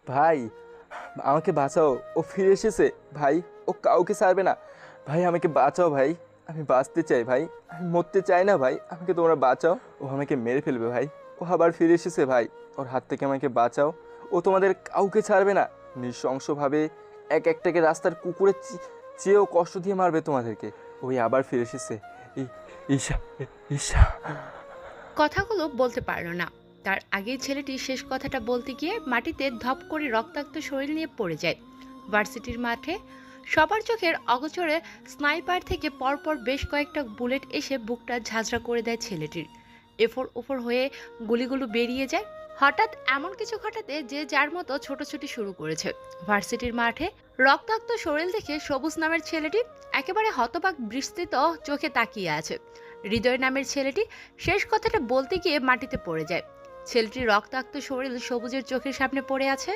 ভাই আমাকে বাঁচাও, ও ফিরে এসেছে ভাই, ও কাউকে ছাড়বে না। ভাই আমাকে বাঁচাও ভাই, আমি বাঁচতে চাই ভাই, আমি মরতে চাই না ভাই, আমাকে তোমরা বাঁচাও। ও আমাকে মেরে ফেলবে ভাই, ও আবার ফিরে এসেছে ভাই, ওর হাত থেকে আমাকে বাঁচাও। ও তোমাদের কাউকে ছাড়বে না, নৃশংসভাবে এক একটাকে রাস্তার কুকুরের চেয়েও কষ্ট দিয়ে মারবে তোমাদেরকে। ওই আবার ফিরে এসেছে। ঈশা, ঈশা। কথাগুলো বলতে পারল না। তার আগেই ছেলেটি শেষ কথাটা বলতে গিয়ে মাটিতে ধপ করে রক্তাক্ত শরীর নিয়ে পড়ে যায়। ভার্সিটির মাঠে সবার চোখের অগোচরে স্নাইপার থেকে পরপর বেশ কয়েকটা বুলেট এসে বুকটা ঝাঁঝরা করে দেয় ছেলেটির। এফোর ওফর হয়ে গুলিগুলো বেরিয়ে যায়। হঠাৎ এমন কিছু ঘটাতে যে যার মতো ছোটাছুটি শুরু করেছে। ভার্সিটির মাঠে রক্তাক্ত শরীর দেখে সবুজ নামের ছেলেটি একেবারে হতবাক বিস্তৃত চোখে তাকিয়ে আছে। হৃদয় নামের ছেলেটি শেষ কথাটা বলতে গিয়ে মাটিতে পড়ে যায়। ছেলেটির রক্তাক্ত শরীর সবুজের চোখের সামনে পড়ে আছে।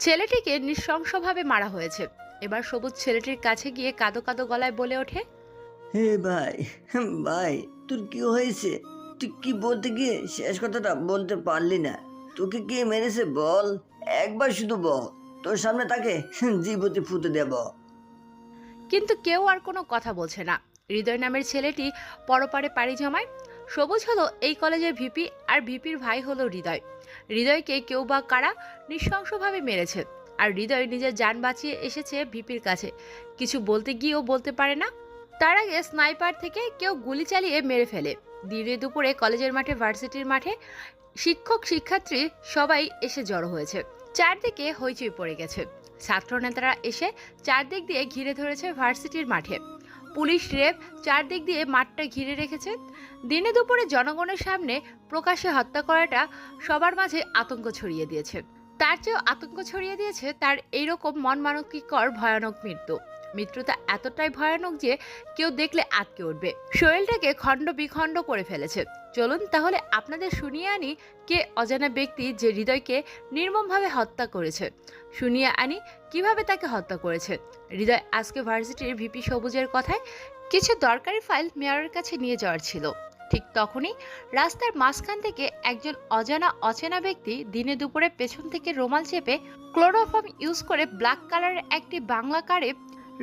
ছেলেটিকে নৃশংসভাবে মারা হয়েছে। এবার সবুজ ছেলেটির কাছে গিয়ে কাঁদো কাঁদো গলায় বলে ওঠে, হে ভাই, ভাই তোর কি হয়েছে? তুই কি বলতে গিয়ে শেষ কথাটা বলতে পারলি না? তোকে কে মেরেছে বল, একবার শুধু বল, তোর সামনে তাকে জীবতে ফুটে দেব। কিন্তু কেউ আর কোনো কথা বলছে না। হৃদয় নামের ছেলেটি পরপারে পাড়ি জমায়। সবুজ হলো এই কলেজের ভিপি, আর ভিপির ভাই হলো হৃদয়। হৃদয়কে কেউ বা কারা নৃশংসভাবে মেরেছে, আর হৃদয় নিজের যান বাঁচিয়ে এসেছে ভিপির কাছে। কিছু বলতে গিয়েও বলতে পারে না। তার আগে স্নাইপার থেকে কেউ গুলি চালিয়ে মেরে ফেলে। দিনে দুপুরে কলেজের মাঠে, ভার্সিটির মাঠে শিক্ষক শিক্ষার্থী সবাই এসে জড়ো হয়েছে। চারদিকে হইচই পড়ে গেছে। ছাত্রনেতারা এসে চারদিক দিয়ে ঘিরে ধরেছে ভার্সিটির মাঠে। পুলিশ রেব চারদিক দিয়ে মাঠটা ঘিরে রেখেছে। দিনে দুপুরে জনগণের সামনে প্রকাশ্যে হত্যা করাটা সবার মাঝে আতঙ্ক ছড়িয়ে দিয়েছে। তার চেয়েও আতঙ্ক ছড়িয়ে দিয়েছে তার এইরকম মনমানসিকর ভয়ানক মৃত্যু। মৃত্যুটা এতটাই ভয়ানক যে কেউ দেখলে আটকে উঠবে। শরীরটাকে খণ্ড বিখণ্ড করে ফেলেছে। চলুন তাহলে আপনাদের শুনিয়ে আনি কে অজানা ব্যক্তি যে হৃদয়কে নির্মমভাবে হত্যা করেছে। শুনিয়ে আনি কিভাবে তাকে হত্যা করেছে। হৃদয় আজকে ভার্সিটির ভিপি সবুজের কথায় কিছু দরকারি ফাইল মেয়রের কাছে নিয়ে যাওয়ার ছিল। ঠিক তখনই রাস্তার মাঝখান থেকে একজন অচেনা ব্যক্তি দিনে দুপুরে পেছন থেকে রুমাল চেপে ক্লোরোফর্ম ইউজ করে ব্ল্যাক কালারের একটি বাংলা কারে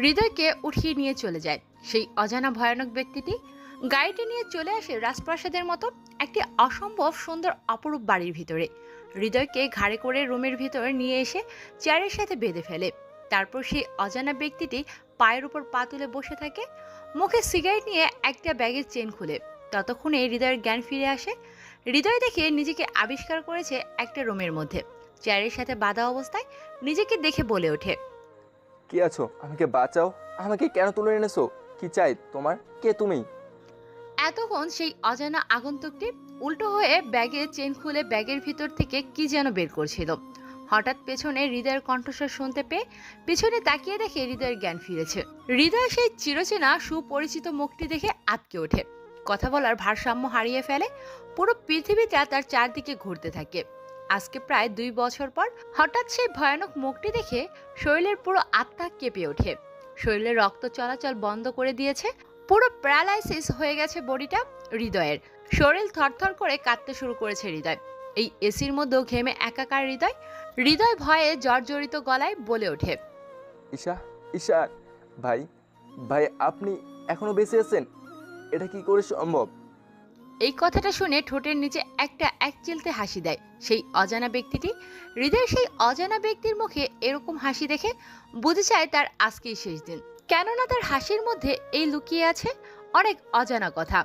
হৃদয়কে উঠিয়ে নিয়ে চলে যায়। সেই অজানা ভয়ানক ব্যক্তিটি গাড়িটি নিয়ে চলে আসে রাজপ্রাসাদের মতো একটি অসম্ভব সুন্দর অপরূপ বাড়ির ভিতরে। হৃদয়কে ঘাড়ে করে রুমের ভিতরে নিয়ে এসে চেয়ারের সাথে বেঁধে ফেলে। তারপর সেই অজানা ব্যক্তিটি পায়ের উপর পা তুলে বসে থাকে। মুখে সিগারেট নিয়ে একটা ব্যাগের চেন খুলে। ততক্ষণে হৃদয়ের জ্ঞান ফিরে আসে। হৃদয় দেখে নিজেকে আবিষ্কার করেছে একটা রুমের মধ্যে, চেয়ারের সাথে বাঁধা অবস্থায়। নিজেকে দেখে বলে ওঠে, কে আছো? আমাকে বাঁচাও, আমাকে কেন তুলে এনেছো? কি চাই তোমার? কে তুমি? এতক্ষণ সেই অজানা আগন্তুকটি উল্টো হয়ে ব্যাগের চেন খুলে ব্যাগের ভিতর থেকে কি যেন বের করছিল। হঠাৎ পেছনে হৃদয়ের কণ্ঠস্বর শুনতে পেয়ে পেছনে তাকিয়ে দেখে হৃদয়ের জ্ঞান ফিরেছে। হৃদয় সেই চিরচেনা সুপরিচিত মুখটি দেখে আটকে ওঠে। কথা বলার ভারসাম্য হারিয়ে ফেলে। পুরো পৃথিবীটা তার চারদিকে ঘুরতে থাকে। আজকে প্রায় 2 বছর পর হঠাৎ সেই ভয়ানক মুখটি দেখে শরীরের পুরো আত্মা কেঁপে ওঠে। শরীরে রক্ত চলাচল বন্ধ করে দিয়েছে। পুরো প্যারালাইসিস হয়ে গেছে বডিটা হৃদয়ের। শরীর থরথর করে কাঁপতে শুরু করেছে হৃদয়। এই এসির মধ্যেও ঘেমে একাকার হৃদয়। হৃদয় ভয়ে জর্জরিত গলায় বলে ওঠে, ঈশা, ঈশা। ভাই, ভাই আপনি এখনো বেঁচে আছেন? এটা কি করে সম্ভব? এই কথাটা শুনে ঠোঁটের নিচে একটা এক চিলতে হাসি দেয় সেই অজানা ব্যক্তিটি। হৃদয় সেই অজানা ব্যক্তির মুখে এরকম হাসি দেখে বুঝে যায় তার আজকেই শেষ দিন। কেননা তার হাসির মধ্যে এই লুকিয়ে আছে অনেক অজানা কথা।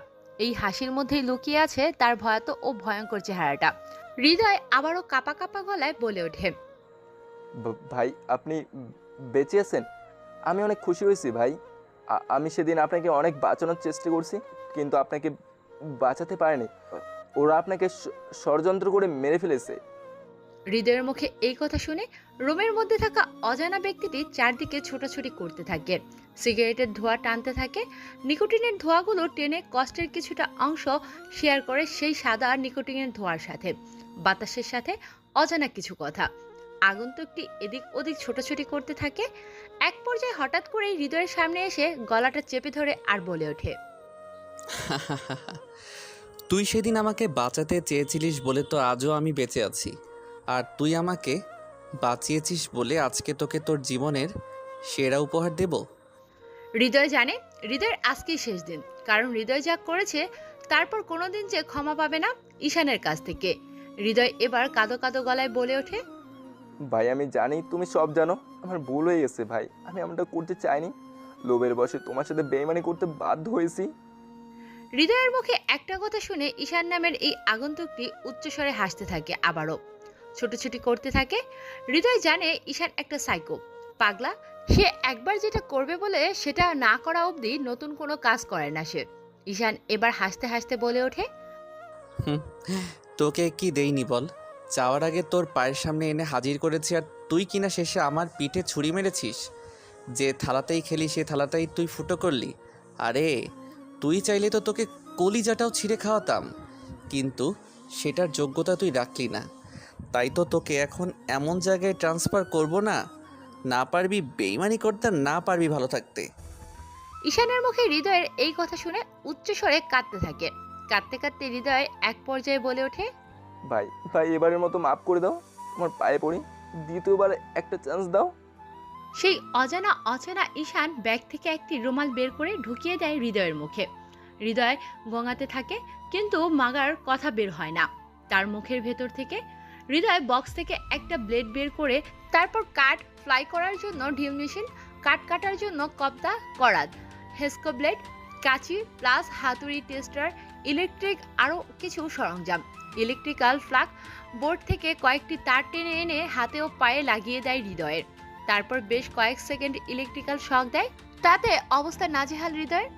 এই হাসির মধ্যেই লুকিয়ে আছে তার ভয়াত ও ভয়ঙ্কর চেহারাটা। হৃদয় আবারও কাপা কাপা গলায় বলে ওঠে, ভাই আপনি বেঁচে আছেন? আমি অনেক খুশি হয়েছি ভাই। আমি সেদিন আপনাকে অনেক বাঁচানোর চেষ্টা করছি, কিন্তু আপনাকে বাঁচাতে পারেনি। ওরা আপনাকে ষড়যন্ত্র করে মেরে ফেলেছে। হৃদয়ের মুখে এই কথা শুনে রুমের মধ্যে থাকা অজানা ব্যক্তিটি চারদিকে ছোটাছুটি করতে থাকে। সিগারেটের ধোঁয়া টানতে থাকে। নিকোটিনের ধোঁয়াগুলো টেনে কষ্টের কিছুটা অংশ শেয়ার করে সেই সাদা নিকোটিনের ধোঁয়ার সাথে। বাতাসের সাথে অজানা কিছু কথা। আগন্তুকটি এদিক ওদিক ছোটাছুটি করতে থাকে। এক পর্যায়ে হঠাৎ করেই হৃদয়ের সামনে এসে গলাটা চেপে ধরে আর বলে ওঠে, তুই সেদিন আমাকে বাঁচাতে চেয়েছিলিস বলে তো আজও আমি বেঁচে আছি। আর তুই আমাকে বাঁচিয়েছিস বলে আজকে তোকে তোর জীবনের সেরা উপহার দেব। হৃদয় জানে হৃদয়ের আজকেই শেষ দিন, কারণ হৃদয় যা করেছে তারপর কোনোদিন যে ক্ষমা পাবে না ঈশানের কাছ থেকে। হৃদয় এবার কাঁদো কাঁদো গলায় বলে ওঠে, ভাই আমি জানি তুমি সব জানো, আমার ভুল হয়ে গেছে ভাই, আমি এমনটা করতে চাইনি, লোভের বশে তোমার সাথে বেইমানি করতে বাধ্য হয়েছি। হৃদয়ের মুখে একটা কথা শুনে ঈশান নামের এই আগন্তুকটি উচ্চস্বরে হাসতে থাকে, আবারও ছোটাছুটি করতে থাকে। হৃদয় জানে ঈশান একটা সাইকো পাগলা, সে একবার যেটা করবে বলে সেটা না করা অবধি নতুন কোনো কাজ করে না সে। ঈশান এবার হাসতে হাসতে বলে ওঠে, হুম, তোকে কি দেইনি বল? চাওয়ার আগে তোর পায়ের সামনে এনে হাজির করেছি, আর তুই কিনা শেষে আমার পিঠে ছুরি মেরেছিস। যে থালাতেই খেলি সে থালাটাই তুই ফুটো করলি। আরে তুই চাইলে তো তোকে কলিজাটাও ছিঁড়ে খাওয়াতাম, কিন্তু সেটার যোগ্যতা তুই রাখলি না। তাই তো তোকে এখন এমন জায়গায় ট্রান্সফার করব না, না পারবি বেইমানি করতে, না পারবি ভালো থাকতে। ঈশানের মুখে হৃদয়ের এই কথা শুনে উচ্চস্বরে কাঁদতে থাকে। কাঁদতে কাঁদতে হৃদয় এক পর্যায়ে বলে ওঠে, ভাই ভাই এবারের মতো মাফ করে দাও, আমার পায়ে পড়ি, দ্বিতীয়বার একটা চান্স দাও। সেই অজানা অচেনা ঈশান ব্যাগ থেকে একটি রুমাল বের করে ঢুকিয়ে দেয় হৃদয়ের মুখে। হৃদয় গঙাতে থাকে, কিন্তু মাগার কথা বের হয় না তার মুখের ভেতর থেকে। হৃদয় বক্স থেকে একটা ব্লেড বের করে, তারপর কাঠ ফ্লাই করার জন্য ড্রিল মেশিন, কাঠ কাটার জন্য কপ্তা, করাত, হেস্কো ব্লেড, কাঁচি প্লাস হাতুড়ি, টেস্টার, ইলেকট্রিক আরও কিছু সরঞ্জাম, ইলেকট্রিক্যাল প্লাগ বোর্ড থেকে কয়েকটি তার টেনে এনে হাতে ও পায়ে লাগিয়ে দেয় হৃদয়ের। তারপর বেশ কয়েক সেকেন্ড ইলেকট্রিক্যাল শক দেয়, তাতে অবস্থা নাজেহাল হৃদয়ের।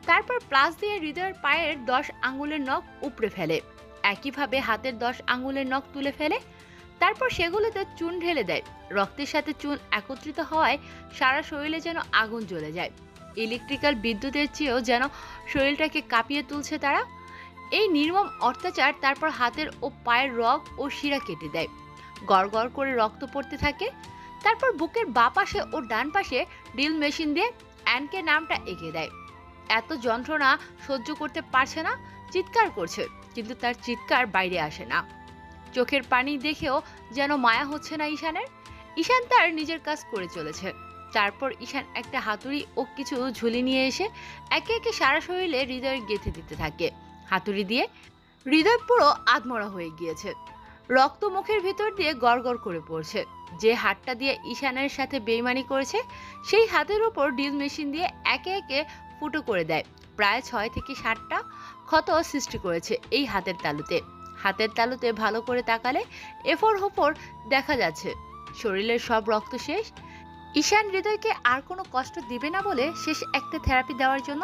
তারপর প্লাস দিয়ে হৃদয়ের পায়ের 10 আঙ্গুলের নখ উপড়ে ফেলে, একইভাবে হাতের 10 আঙ্গুলের নখ তুলে ফেলে। তারপর সেগুলোতে চুন ঢেলে দেয়। রক্তের সাথে চুন একত্রিত হওয়ায় সারা শরীরে যেন আগুন জ্বলে যায়। ইলেকট্রিক্যাল বিদ্যুতের চেয়েও যেন শরীরটাকে কাঁপিয়ে তুলছে তারা। এই নির্মম অত্যাচার। তারপর হাতের ও পায়ের রগ ও শিরা কেটে দেয়, গড় গড় করে রক্ত পড়তে থাকে। তারপর বুকের বাঁ পাশে ও ডান পাশে ড্রিল মেশিন দিয়ে অ্যানকে নামটা এঁকে দেয়। এত যন্ত্রণা সহ্য করতে পারছে না, চিৎকার করছে, কিন্তু তার চিৎকার বাইরে আসে না। চোখের পানি দেখেও যেন মায়া হচ্ছে না ঈশানের। ঈশান তার নিজের কাজ করে চলেছে। তারপর ঈশান একটা হাতুড়ি ও কিছু ঝুলি নিয়ে এসে একে একে সারা শরীরে হৃদয়ের গেঁথে দিতে থাকে। হাতুড়ি দিয়ে হৃদয় পুরো আধমরা হয়ে গিয়েছে, রক্ত মুখের ভিতর দিয়ে গড়গড় করে পড়ছে। যে হাতটা দিয়ে ঈশানের সাথে বেইমানি করেছে সেই হাতের উপর ড্রিল মেশিন দিয়ে একে একে ফুটো করে দেয়। প্রায় 6 থেকে 7টা ক্ষত সৃষ্টি করেছে এই হাতের তালুতে। হাতের তালুতে ভালো করে তাকালে এফোর হোফর দেখা যাচ্ছে, শরীরের সব রক্ত শেষ। ঈশান হৃদয়কে আর কোনো কষ্ট দিবে না বলে শেষ একটা থেরাপি দেওয়ার জন্য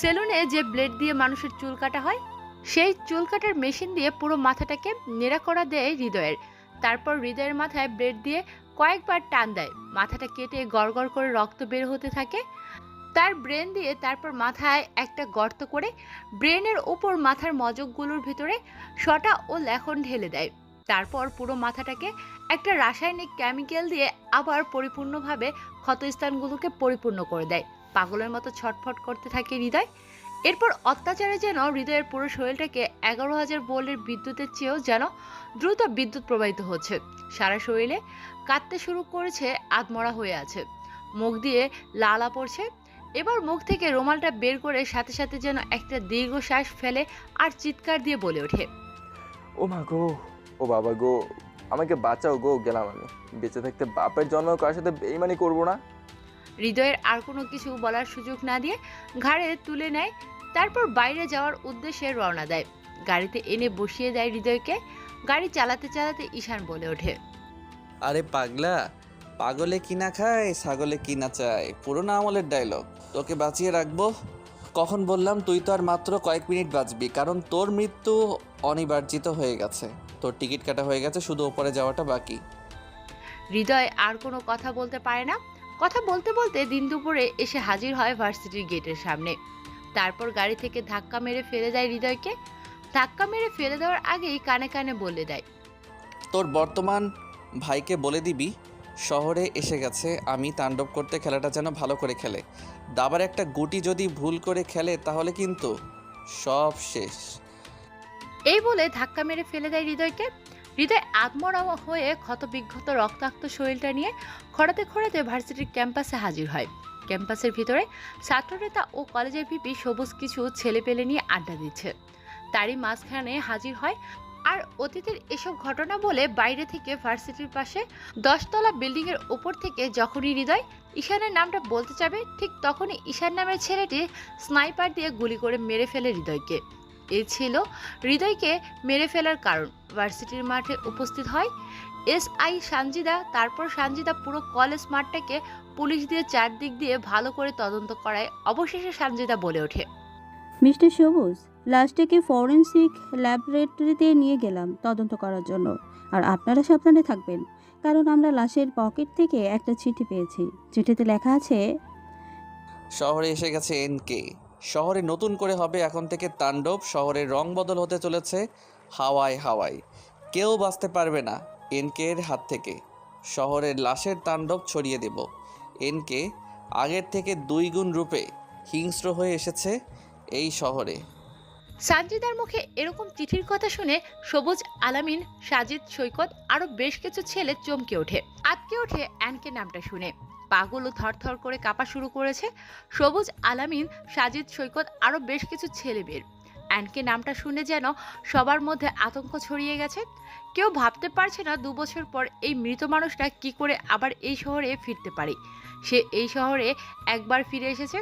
সেলুনে যে ব্লেড দিয়ে মানুষের চুল কাটা হয় সেই চুল কাটার মেশিন দিয়ে পুরো মাথাটাকে নেড়া করা দেয় হৃদয়ের। তারপর হৃদয়ের মাথায় ব্লেড দিয়ে কয়েকবার টান দেয়, মাথাটা কেটে গড়গড় করে রক্ত বের হতে থাকে তার ব্রেন দিয়ে। তারপর মাথায় একটা গর্ত করে ব্রেনের উপর মাথার মজকগুলোর ভিতরে শটা ও লেখন ঢেলে দেয়। তারপর পুরো মাথাটাকে একটা রাসায়নিক কেমিক্যাল দিয়ে আবার পরিপূর্ণভাবে ক্ষতস্থানগুলোকে পরিপূর্ণ করে দেয়। পাগলের মতো ছটফট করতে থাকে হৃদয়। এরপর অত্যাচারে যেন হৃদয়ের পুরো শরীরটাকে 11,000 ভোল্টের বিদ্যুতের চেয়েও যেন দ্রুত বিদ্যুৎ প্রবাহিত হচ্ছে। সারা শরীরে কাঁদতে শুরু করেছে, আধমরা হয়ে আছে, মুখ দিয়ে লালা পড়ছে। এবার মুখ থেকে রুমালটা বের করে সাথে সাথে যেন একটা দীর্ঘশ্বাস ফেলে আর চিৎকার দিয়ে বলে ওঠে, ও মা গো, ও বাবা গো, আমাকে বাঁচাও গো, গেলাম আমি। বেঁচে থাকতে বাপের জন্ম কার সাথে বেইমানি করবো না। হৃদয়ের আর কোনো কিছু বলার সুযোগ না দিয়ে ঘাড়ে তুলে নেয়। তারপর বাইরে যাওয়ার উদ্দেশ্যে রওনা দেয়। গাড়িতে এনে বসিয়ে দেয় হৃদয়কে। গাড়ি চালাতে চালাতে ঈশান বলে ওঠে, আরে পাগলা, পাগলে কিনা খায় ছাগলে কিনা চায়, পুরোনো আমলের ডায়লগ। তোকে বাঁচিয়ে রাখবো কখন বললাম? তুই তো আর মাত্র কয়েক মিনিট বাঁচবি, কারণ তোর মৃত্যু অনিবার্জিত হয়ে গেছে। তোর টিকিট কাটা হয়ে গেছে, শুধু ওপরে যাওয়াটা বাকি। হৃদয় আর কোনো কথা বলতে পারে না। কথা বলতে বলতে দিন দুপুরে এসে হাজির হয় ভার্সিটির গেটের সামনে। তারপর গাড়ি থেকে ধাক্কা মেরে ফেলে দেয় হৃদয়কে। ধাক্কা মেরে ফেলে দেওয়ার আগেই কানে কানে বলে দেয়, তোর বর্তমান ভাইকে বলে দিবি শহরে এসে গেছে, আমি তাণ্ডব করতে, খেলাটা যেন ভালো করে খেলে। দাবার একটা গুটি যদি ভুল করে খেলে তাহলে কিন্তু সব শেষ। এই বলে ধাক্কা মেরে ফেলে দেয় হৃদয়কে। হৃদয় আত্মরা হয়ে ক্ষতবিক্ষত রক্তাক্ত শরীরটা নিয়ে খড়াতে খড়াতে ভার্সিটির ক্যাম্পাসে হাজির হয়। ক্যাম্পাসের ভিতরে ছাত্রনেতা ও কলেজের ভিপি সবুজ কিছু ছেলেপেলে নিয়ে আড্ডা দিচ্ছে। তারই মাঝখানে হাজির হয় আর অতীতের এসব ঘটনা বলে বাইরে থেকে ভার্সিটির পাশে 10তলা বিল্ডিং এর উপর থেকে যখনই হৃদয় ঈশানের নামটা বলতে যাবে, ঠিক তখনই ঈশান নামের ছেলেটি স্নাইপার দিয়ে গুলি করে মেরে ফেলে হৃদয়কে। এই ছিল হৃদয়কে মেরে ফেলার কারণ। ভার্সিটির মাঠে উপস্থিত হয় এসআই সানজিদা। তারপর সানজিদা পুরো কলেজ মাঠটাকে পুলিশ দিয়ে চারদিক দিয়ে ভালো করে তদন্ত করায় অবশেষে সানজিদা বলে ওঠে, মিস্টার সবুজ, লাশটাকে ফরেনসিক ল্যাবরেটরিতে নিয়ে গেলাম তদন্ত করার জন্য। আর আপনারা সাবধানে থাকবেন, কারণ আমরা লাশের পকেট থেকে একটা চিঠি পেয়েছি। চিঠিতে লেখা আছে, শহরে এসে গেছে এনকে। শহরে নতুন করে হবে এখন থেকে তাণ্ডব। শহরের রং বদল হতে চলেছে হাওয়ায় হাওয়ায়। কেউ বাঁচতে পারবে না এনকে এর হাত থেকে। শহরের লাশের তাণ্ডব ছড়িয়ে দেব। এনকে আগের থেকে 2 গুণ রূপে হিংস্র হয়ে এসেছে এই শহরে। সানজিদার মুখে এরকম চিঠির কথা শুনে সবুজ, আলামিন, সাজিদ, সৈকত আরো বেশ কিছু ছেলে চমকে ওঠে, আটকে ওঠে অ্যানকে নামটা শুনে। পাগুলো থরথর করে কাঁপা শুরু করেছে। সবুজ, আলামিন, সাজিদ, সৈকত আরো বেশ কিছু ছেলে বের। অ্যানকে নামটা শুনে যেন সবার মধ্যে আতঙ্ক ছড়িয়ে গেছে। কেউ ভাবতে পারছে না 2 বছর পর এই মৃত মানুষটা কি করে আবার এই শহরে ফিরতে পারে। সে এই শহরে একবার ফিরে এসেছে,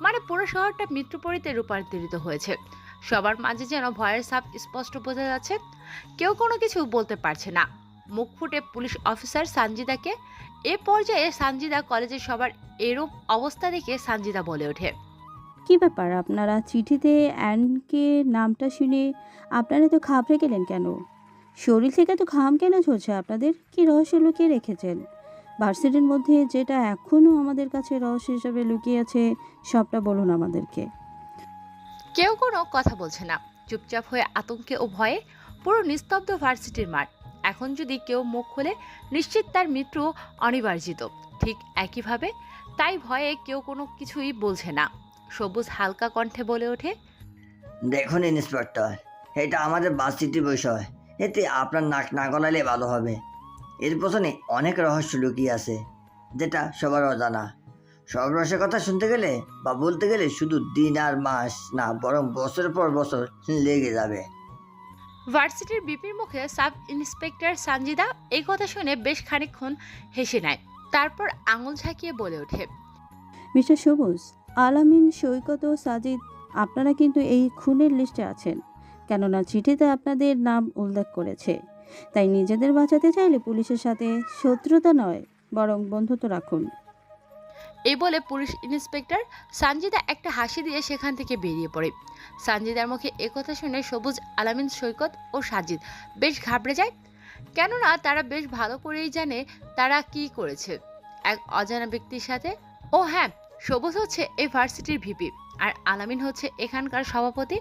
মানে পুরো শহরটা মৃত্যুপরিতে রূপান্তরিত হয়েছে। সবার মাঝে যেন ভয়ের ছাপ স্পষ্ট বোঝা যাচ্ছে। কেউ কোনো কিছু বলতে পারছে না। মুখ ফুটে পুলিশ অফিসার সানজিদাকে। এ পর্যায়ে সানজিদা কলেজের সবার এরূপ অবস্থা দেখে সানজিদা বলে ওঠে, কি ব্যাপার, আপনারা চিঠিতে অ্যানকে নামটা শুনে আপনারা তো ঘাবড়ে গেলেন কেন? শরীর থেকে তো ঘাম কেন ঝরছে আপনাদের? কি রহস্য লুকিয়ে রেখেছেন ভার্সিটির মধ্যে, যেটা এখনও আমাদের কাছে রহস্য হিসেবে লুকিয়ে আছে? সবটা বলুন আমাদেরকে। কেউ কোনো কথা বলছে না। চুপচাপ হয়ে আতঙ্কে ও ভয়ে পুরো নিস্তব্ধ ভার্সিটির মাঠ। এখন যদি কেউ মুখ খোলে নিশ্চিত তার মৃত্যু অনিবার্জিত। ঠিক একইভাবে তাই ভয়ে কেউ কোনো কিছুই বলছে না। সবুজ হালকা কণ্ঠে বলে ওঠে, দেখুন ইন্সপেক্টর, এটা আমাদের ভার্সিটির বিষয়। এতে আপনার নাক না গলালে ভালো হবে। এর পেছনে অনেক রহস্য লুকিয়ে আছে, যেটা সবার অজানা। সব রহস্যের কথা শুনতে গেলে বা বলতে গেলে শুধু দিন আর মাস না, বরং বছরের পর বছর লেগে যাবে। ভার্সিটির বিপির মুখে সাব ইন্সপেক্টর সানজিদা এই কথা শুনে বেশ খানিকক্ষণ হেসে নেয়। তারপর আঙুল ঝাঁকিয়ে বলে ওঠে, মিস্টার সবুজ, আলামিন, সৈকত ও সাজিদ, আপনারা কিন্তু এই খুনের লিস্টে আছেন। কেননা চিঠিতে আপনাদের নাম উল্লেখ করেছে। তাই নিজেদের বাঁচাতে চাইলে পুলিশের সাথে শত্রুতা নয়, বরং বন্ধুত্ব রাখুন। এই বলে পুলিশ ইন্সপেক্টর সানজিদা একটা হাসি দিয়ে সেখান থেকে বেরিয়ে পড়ে। সানজিদার মুখে একথা শুনে সবুজ, আলামিন, সৈকত ও সাজিদ বেশ ঘাবড়ে যায়। কেননা তারা বেশ ভালো করেই জানে তারা কি করেছে এক অজানা ব্যক্তির সাথে। ও হ্যাঁ, সবুজ হচ্ছে এই ভার্সিটির ভিপি, আর আলামিন হচ্ছে এখানকার সভাপতি,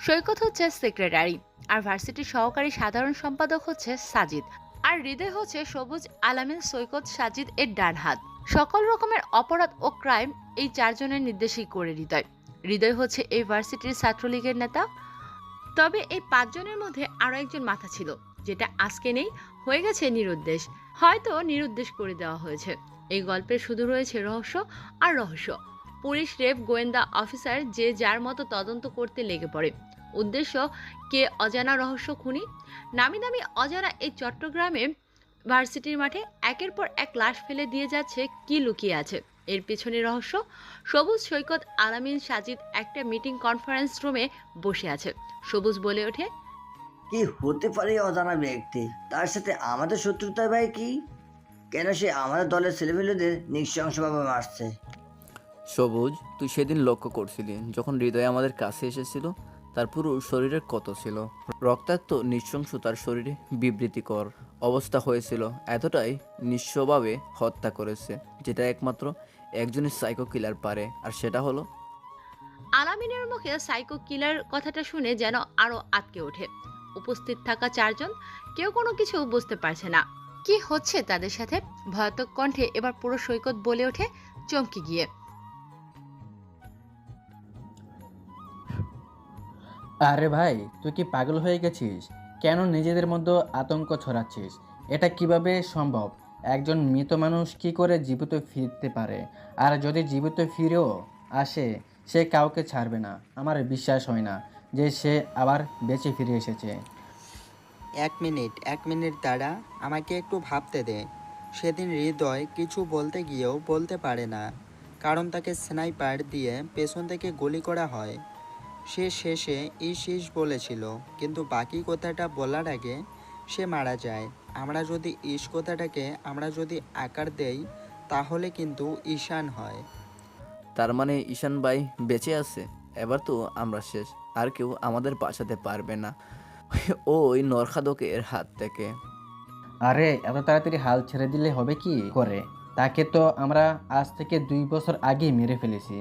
সৈকত হচ্ছে সেক্রেটারি, আর ভার্সিটির সহকারী সাধারণ সম্পাদক হচ্ছে সাজিদ, আর হৃদয় হচ্ছে সবুজ, আলামিন, সৈকত, সাজিদ এর ডান হাত। সকল রকমের অপরাধ ও ক্রাইম এই 4 জনের নির্দেশই করে হৃদয়। হৃদয় হচ্ছে এই ভার্সিটির ছাত্রলীগের নেতা। তবে এই 5 জনের মধ্যে আরো একজন মাথা ছিল, যেটা আজকে নেই, হয়ে গেছে নিরুদ্দেশ। হয়তো নিরুদ্দেশ করে দেওয়া হয়েছে। এই গল্পের শুধু রয়েছে রহস্য আর রহস্য। পুলিশ, রেব, গোয়েন্দা অফিসার যে যার মতো তদন্ত করতে লেগে পড়ে। উদ্দেশ্য কে অজানা রহস্য খুনি। নামি দামি অজানা এই চট্টগ্রামে ভার্সিটির মাঠে একের পর এক লাশ ফেলে দিয়ে যাচ্ছে, কি লুকিয়ে আছে এর পেছনে রহস্য। সবুজ, সৈকত, আলামিন, সাজিদ একটা মিটিং কনফারেন্স রুমে বসে আছে। সবুজ বলে ওঠে, কি হতে পারে অজানা ব্যক্তি? তার সাথে আমাদের শত্রুতা ভাই কি? কেন সে আমাদের দলের ছেলেমেয়েদের নৃশংসভাবে মারছে? সবুজ, তুই সেদিন লক্ষ্য করছিলি যখন হৃদয় আমাদের কাছে এসেছিল, তার পুরো শরীরের কত ছিল রক্তাক্ত, নৃশংস, তার শরীরে বিবৃতিকর অবস্থা হয়েছিল। এতটাই নিঃস্বভাবে হত্যা করেছে, যেটা একমাত্র একজনের সাইকো কিলার পারে, আর সেটা হলো আলামিনের মুখে সাইকো কিলার কথাটা শুনে যেন আরো আটকে ওঠে। উপস্থিত থাকা 4 জন কেউ কোনো কিছু বুঝতে পারছে না কি হচ্ছে তাদের সাথে। ভয়াতক কণ্ঠে এবার পুরো সৈকত বলে ওঠে, চমকে গিয়ে, আরে ভাই, তুই কি পাগল হয়ে গেছিস? কেন নিজেদের মধ্যে আতঙ্ক ছড়াচ্ছিস? এটা কিভাবে সম্ভব? একজন মৃত মানুষ কি করে জীবিত ফিরতে পারে? আর যদি জীবিত ফিরেও আসে, সে কাউকে ছাড়বে না। আমার বিশ্বাস হয় না যে সে আবার বেঁচে ফিরে এসেছে। এক মিনিট দাঁড়া, আমাকে একটু ভাবতে দে। সেদিন হৃদয় কিছু বলতে গিয়েও বলতে পারে না, কারণ তাকে স্নাইপার দিয়ে পেছন থেকে গুলি করা হয়। সে শেষে ইস বলেছিল, কিন্তু বাকি কথাটা বলার আগে সে মারা যায়। আমরা যদি কথাটাকে আকার দেই, তাহলে কিন্তু ঈশান হয়। তার মানে ঈশান ভাই বেঁচে আছে? এবার তো আমরা শেষ, আর কেউ আমাদের বাঁচাতে পারবে না ওই নরখাদকের হাত থেকে। আরে এত তাড়াতাড়ি হাল ছেড়ে দিলে হবে কি করে? তাকে তো আমরা আজ থেকে 2 বছর আগেই মেরে ফেলেছি।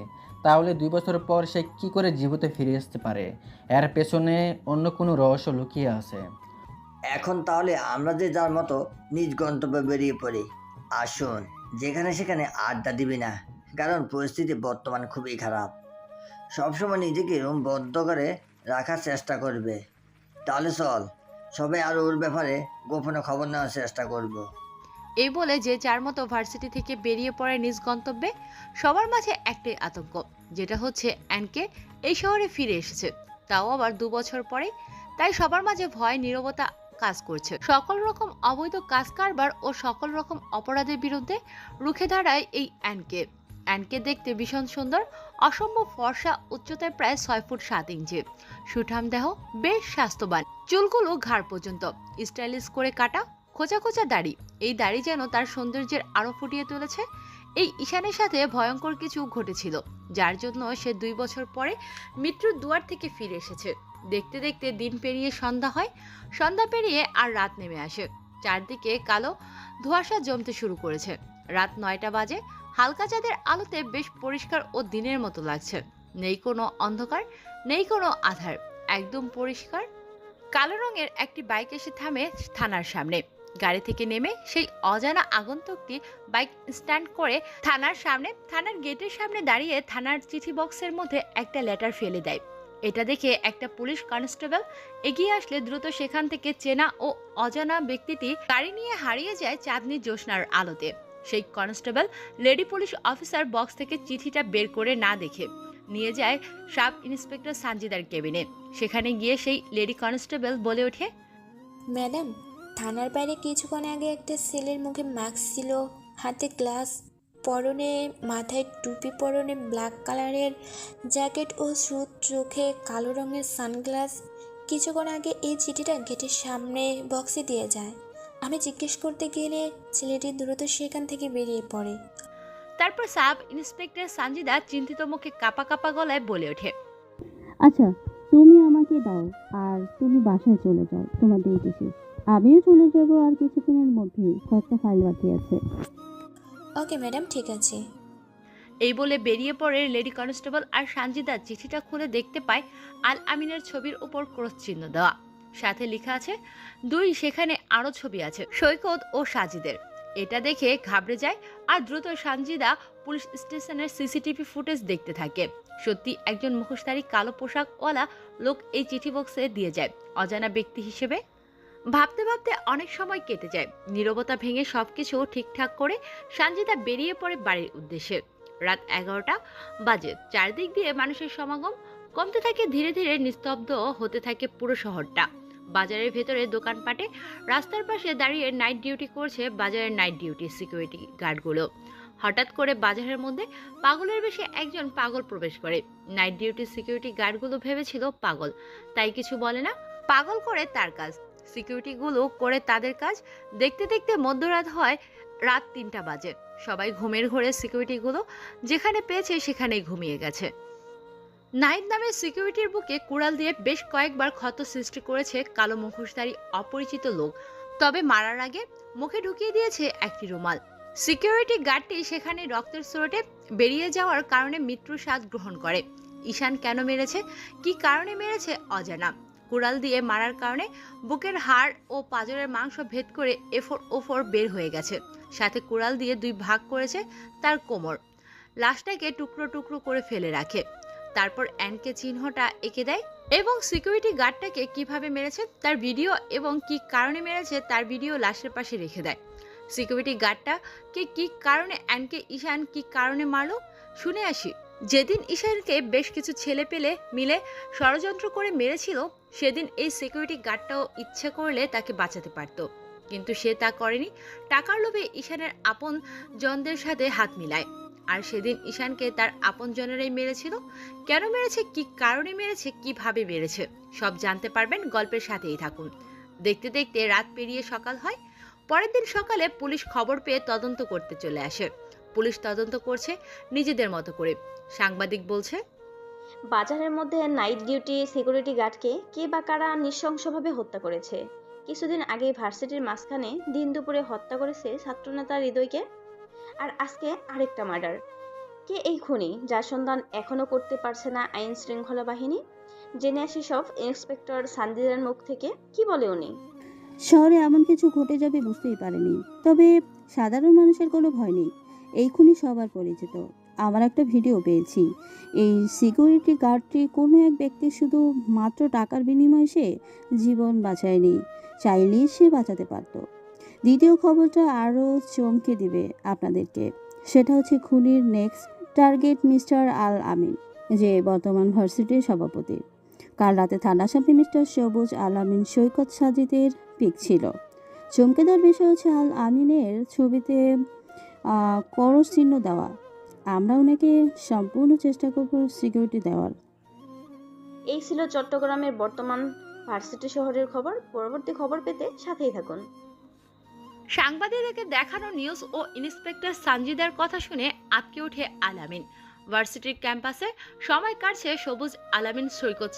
তাহলে 2 বছর পর সে কি করে জীবিত ফিরে আসতে পারে? এর পেছনে অন্য কোনো রহস্য লুকিয়ে আছে। এখন তাহলে আমরা যে যার মতো নিজ গন্তব্যে বেরিয়ে পড়ি। আসুন, যেখানে সেখানে আড্ডা দিবি না, কারণ পরিস্থিতি বর্তমান খুবই খারাপ। সবসময় নিজেকে রুম বদ্ধ করে রাখার চেষ্টা করবে। তাহলে চল, সবাই আরও ওর ব্যাপারে গোপনে খবর নেওয়ার চেষ্টা করব। এই বলে যে যার মতো ভার্সিটি থেকে বেরিয়ে পড়ে নিজ গন্তব্যে। সবার মাঝে একটাই আতঙ্ক, যেটা হচ্ছে অ্যানকে এই শহরে ফিরে এসেছে, তাও আবার 2 বছর পরে। তাই সবার মাঝে ভয় নীরবতা কাজ করছে। সকল রকম অবৈধ কাজ কারবার ও সকল রকম অপরাধের বিরুদ্ধে রুখে দাঁড়ায় এই অ্যানকে। অ্যানকে দেখতে ভীষণ সুন্দর, অসম্ভব ফর্সা, উচ্চতায় প্রায় 6 ফুট 7 ইঞ্চি, সুঠাম দেহ, বেশ স্বাস্থ্যবান, চুলগুলো ঘাড় পর্যন্ত, স্টাইলিশ করে কাটা, খোঁচা খোঁচা দাড়ি। এই দাড়ি যেন তার সৌন্দর্যের আরো ফুটিয়ে তুলেছে। এই ঈশানের সাথে ভয়ঙ্কর কিছু ঘটেছিল, যার জন্য সে 2 বছর পরে মৃত্যুর দুয়ার থেকে ফিরে এসেছে। দেখতে দেখতে দিন পেরিয়ে সন্ধ্যা হয়, সন্ধ্যা পেরিয়ে আর রাত নেমে আসে। চারদিকে কালো ধোঁয়াশা জমতে শুরু করেছে। রাত 9টা বাজে। হালকা চাঁদের আলোতে বেশ পরিষ্কার ও দিনের মতো লাগছে। নেই কোনো অন্ধকার, নেই কোনো আধার, একদম পরিষ্কার। কালো রঙের একটি বাইক এসে থামে থানার সামনে। গাড়ি থেকে নেমে সেই অজানা আগন্তুকটি বাইক স্ট্যান্ড করে থানার সামনে, থানার গেটের সামনে দাঁড়িয়ে থানার চিঠি বক্সের মধ্যে একটা লেটার ফেলে দেয়। এটা দেখে একটা পুলিশ কনস্টেবল এগিয়ে আসলে দ্রুত সেখান থেকে চেনা ও অজানা ব্যক্তিটি গাড়ি নিয়ে হারিয়ে যায় চাঁদনি জ্যোৎস্নার আলোতে। সেই constable lady police officer box থেকে চিঠিটা বের করে না দেখে নিয়ে যায় সাব ইন্সপেক্টর সানজিদার কেবিনে। সেখানে গিয়ে সেই লেডি কনস্টেবল বলে ওঠে, ম্যাডাম, থানার বাইরে কিছুক্ষণ আগে একটা ছেলের মুখে মাস্ক ছিল, হাতে গ্লাস, পরনে মাথায় টুপি, পরনে ব্ল্যাক কালারের জ্যাকেট ও স্যুট, চোখে কালো রঙের সানগ্লাস। কিছুক্ষণ আগে এই চিঠিটা গেটের সামনে বক্সে দিয়ে যায়। আমি জিজ্ঞেস করতে গেলে ছেলেটি দ্রুত সেখান থেকে বেরিয়ে পড়ে। তারপর সাব ইন্সপেক্টর সানজিদা চিন্তিত মুখে কাঁপা কাঁপা গলায় বলে ওঠে, আচ্ছা, তুমি আমাকে দাও আর তুমি বাসায় চলে যাও, তোমার ডিউটি শেষ। আমিও চলে যাব আর কিছুক্ষণের মধ্যেই, কয়েকটা ফাইল বাকি আছে। ওকে ম্যাডাম, ঠিক আছে। এই বলে বেরিয়ে পড়ে লেডি কনস্টেবল। আর সানজিদা চিঠিটা খুলে দেখতে পায় আল আমিনের ছবির উপর ক্রস চিহ্ন দেওয়া, সাথে লেখা আছে 2। সেখানে আরো ছবি আছে সৈকত ও সাজিদের। এটা দেখে ঘাবড়ে যায় আর দ্রুত সানজিদা পুলিশ স্টেশনের সিসিটিভি ফুটেজ দেখতে থাকে। সত্যি একজন মুখোশধারী কালো পোশাকওয়ালা লোক এই চিঠি বক্সে দিয়ে যায় অজানা ব্যক্তি হিসেবে। ভাবতে ভাবতে অনেক সময় কেটে যায়। নীরবতা ভেঙে সবকিছু ঠিকঠাক করে সানজিদা বেরিয়ে পড়ে বাড়ির উদ্দেশ্যে। রাত 11টা বাজে। চারদিক দিয়ে মানুষের সমাগম কমতে থাকে, ধীরে ধীরে নিস্তব্ধ হতে থাকে পুরো শহরটা। বাজারের ভেতরে, দোকানপাটে, রাস্তার পাশে দাঁড়িয়ে নাইট ডিউটি করছে বাজারের নাইট ডিউটি সিকিউরিটি গার্ডগুলো। হঠাৎ করে বাজারের মধ্যে পাগলের বেশে একজন পাগল প্রবেশ করে। নাইট ডিউটি সিকিউরিটি গার্ডগুলো ভেবেছিল পাগল, তাই কিছু বলে না। পাগল করে তার কাজ, সিকিউরিটিগুলো করে তাদের কাজ। দেখতে দেখতে মধ্যরাত হয়। রাত 3টা বাজে। সবাই ঘুমের ঘোরে। সিকিউরিটিগুলো যেখানে পেয়েছে সেখানেই ঘুমিয়ে গেছে। নাহিদ নামের সিকিউরিটির বুকে কুড়াল দিয়ে বেশ কয়েকবার ক্ষত সৃষ্টি করেছে কালো মুখোশধারী অপরিচিত লোক, তবে মারার আগে মুখে ঢুকিয়ে দিয়েছে একটি রুমাল। সিকিউরিটি গার্ডটি সেখানে রক্তের স্রোতে বেরিয়ে যাওয়ার কারণে মৃত্যুর স্বাদ গ্রহণ করে। ঈশান কেন মেরেছে, কি কারণে মেরেছে অজানা। কুড়াল দিয়ে মারার কারণে বুকের হাড় ও পাঁজরের মাংস ভেদ করে এফোর ওফোর বের হয়ে গেছে। সাথে কুড়াল দিয়ে 2 ভাগ করেছে তার কোমর। লাশটাকে টুকরো টুকরো করে ফেলে রাখে। তারপর অ্যানকে চিহ্নটা এঁকে দেয় এবং সিকিউরিটি গার্ডটাকে কিভাবে মেরেছে তার ভিডিও এবং কি কারণে মেরেছে তার ভিডিও লাশের পাশে রেখে দেয়। সিকিউরিটি গার্ডটাকে কি কারণে অ্যানকে ঈশান কি কারণে মারলো শুনে আসি। যেদিন ঈশানকে বেশ কিছু ছেলে পেলে মিলে ষড়যন্ত্র করে মেরেছিল, সেদিন এই সিকিউরিটি গার্ডটাও ইচ্ছে করলে তাকে বাঁচাতে পারত, কিন্তু সে তা করেনি। টাকার লোভে ঈশানের আপন জনদের সাথে হাত মিলায়। আর সেদিন ঈশানকে তার আপন জনেরাই মেরেছিল। কেন মেরেছে, কি কারণে মেরেছে, কিভাবে মেরেছে, সব জানতে পারবেন। গল্পের সাথেই থাকুন। দেখতে দেখতে রাত পেরিয়ে সকাল হয়। পরের দিন সকালে পুলিশ খবর পেয়ে তদন্ত করতে চলে আসে। পুলিশ তদন্ত করছে নিজেদের মতো করে। সাংবাদিক বলছে, বাজারের মধ্যে নাইট ডিউটি সিকিউরিটি গার্ডকে কে বা কারা নৃশংসভাবে হত্যা করেছে। কিছুদিন আগে ভার্সিটির মাঝখানে দিন দুপুরে হত্যা করেছে ছাত্রনেতা হৃদয়কে। আর আজকে আরেকটা মার্ডার। কে এই খুনি, যার সন্ধান এখনো করতে পারছে না আইন শৃঙ্খলা বাহিনী? জেনে আসি সব ইন্সপেক্টর সানজিদার মুখ থেকে। কি বলে উনি? শহরে এমন কিছু ঘটে যাবে বুঝতেই পারেনি, তবে সাধারণ মানুষের কোনো ভয় নেই। এই খুনি সবার পরিচিত। আমার একটা ভিডিও পেয়েছি। এই সিকিউরিটি গার্ডটি কোনো এক ব্যক্তি শুধু মাত্র টাকার বিনিময়ে সে জীবন বাঁচায়নি, চাইলেই সে বাঁচাতে পারত। দ্বিতীয় খবরটা আরও চমকে দিবে আপনাদেরকে। সেটা হচ্ছে খুনির নেক্সট টার্গেট মিস্টার আল আমিন, যে বর্তমান ভার্সিটির সভাপতি। কাল রাতে থানার সামনে মিস্টার সবুজ আল আমিন সৈকত সাজিদের পিক ছিল। চমকে দেওয়ার বিষয় হচ্ছে আল আমিনের ছবিতে করস চিহ্ন দেওয়া। আমরা ওনাকে সম্পূর্ণ চেষ্টা করব সিকিউরিটি দেওয়ার। এই ছিল চট্টগ্রামের বর্তমান ভার্সিটি শহরের খবর। পরবর্তী খবর পেতে সাথেই থাকুন। সাংবাদিকদেরকে দেখানো নিউজ ও ইন্সপেক্টর সানজিদার কথা শুনে আটকে ওঠে আল আমিন। ভার্সিটির ক্যাম্পাসে সময় কাটছে সবুজ, আলামিন, সৈকত,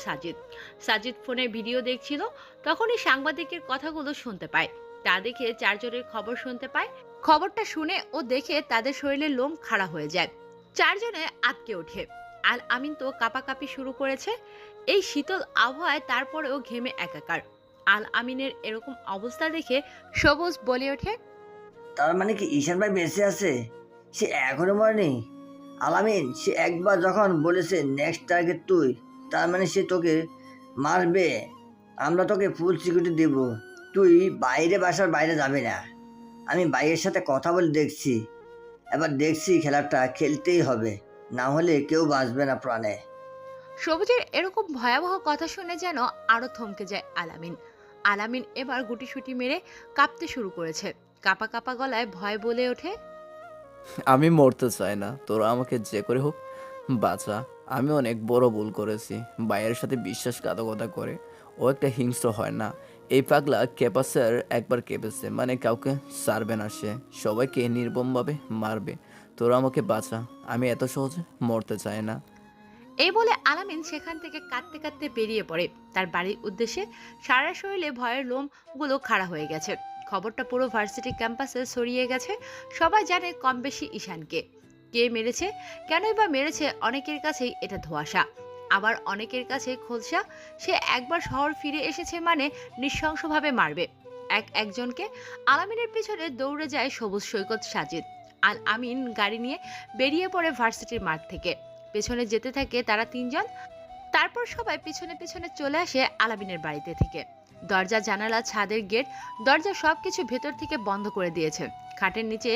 সাজিদ ফোনে ভিডিও দেখছিল। তখনই সাংবাদিকের কথাগুলো শুনতে পায়। তা দেখে চারজনের খবর শুনতে পায়। খবরটা শুনে ও দেখে তাদের শরীরের লোম খাড়া হয়ে যায়। চারজনে আটকে ওঠে। আল আমিন তো কাঁপাকাঁপি শুরু করেছে এই শীতল আবহাওয়ায়, তারপরেও ঘেমে একাকার। আল আমিনের এরকম অবস্থা দেখে সবুজ বলে ওঠে, তার মানে কি ঈশান ভাই বেঁচে আছে? সে এখনো মরেনি? আলামিন, সে একবার যখন বলেছে নেক্সট টার্গেট তুই, তার মানে সে তোকে মারবে। আমরা তোকে ফুল সিকিউরিটি দেব। তুই বাসার বাইরে যাবি না। আমি ভাইয়ের সাথে কথা বলে দেখছি। এবার দেখছি খেলাটা খেলতেই হবে, না হলে কেউ বাঁচবে না প্রাণে। সবুজের এরকম ভয়াবহ কথা শুনে যেন আরো থমকে যায় আলামিন। আলামিন এবার গুটিসুটি মেরে কাঁপতে শুরু করেছে। কাঁপা কাঁপা গলায় ভয় বলে ওঠে, আমি মরতে চাই না, তোরা আমাকে যে করে হোক বাঁচা। আমি অনেক বড় ভুল করেছি ভাইয়ের সাথে বিশ্বাসঘাতকতা করে। ও একটা হিংস্র হয় না। এই পাগলা ক্যাপাসের একবার কেঁপেছে মানে কাউকে ছাড়বে না, সে সবাইকে নির্মমভাবে মারবে। তোরা আমাকে বাঁচা, আমি এত সহজে মরতে চাই না। এই বলে আলামিন সেখান থেকে কাঁদতে কাঁদতে বেরিয়ে পড়ে তার বাড়ির উদ্দেশ্যে। সারা শরীরে ভয়ের লোমগুলো খাড়া হয়ে গেছে। খবরটা পুরো ভার্সিটি ক্যাম্পাসে ছড়িয়ে গেছে। সবাই জানে কম বেশি ঈশানকে। কে মেরেছে, কেনই বা মেরেছে, অনেকের কাছেই এটা ধোঁয়াশা, আবার অনেকের কাছে খোলসা। সে একবার শহর ফিরে এসেছে মানে নৃশংসভাবে মারবে একজনকে। আলামিনের পিছনে দৌড়ে যায় সবুজ, সৈকত, সাজিদ। আল আমিন গাড়ি নিয়ে বেরিয়ে পড়ে ভার্সিটির মাঠ থেকে। পেছনে যেতে থাকে তারা তিনজন। তারপর সবাই পিছনে পিছনে চলে আসে আলামিনের বাড়িতে থেকে। দরজা, জানালা, ছাদের গেট, দরজা সবকিছু ভেতর থেকে বন্ধ করে দিয়েছে। খাটের নিচে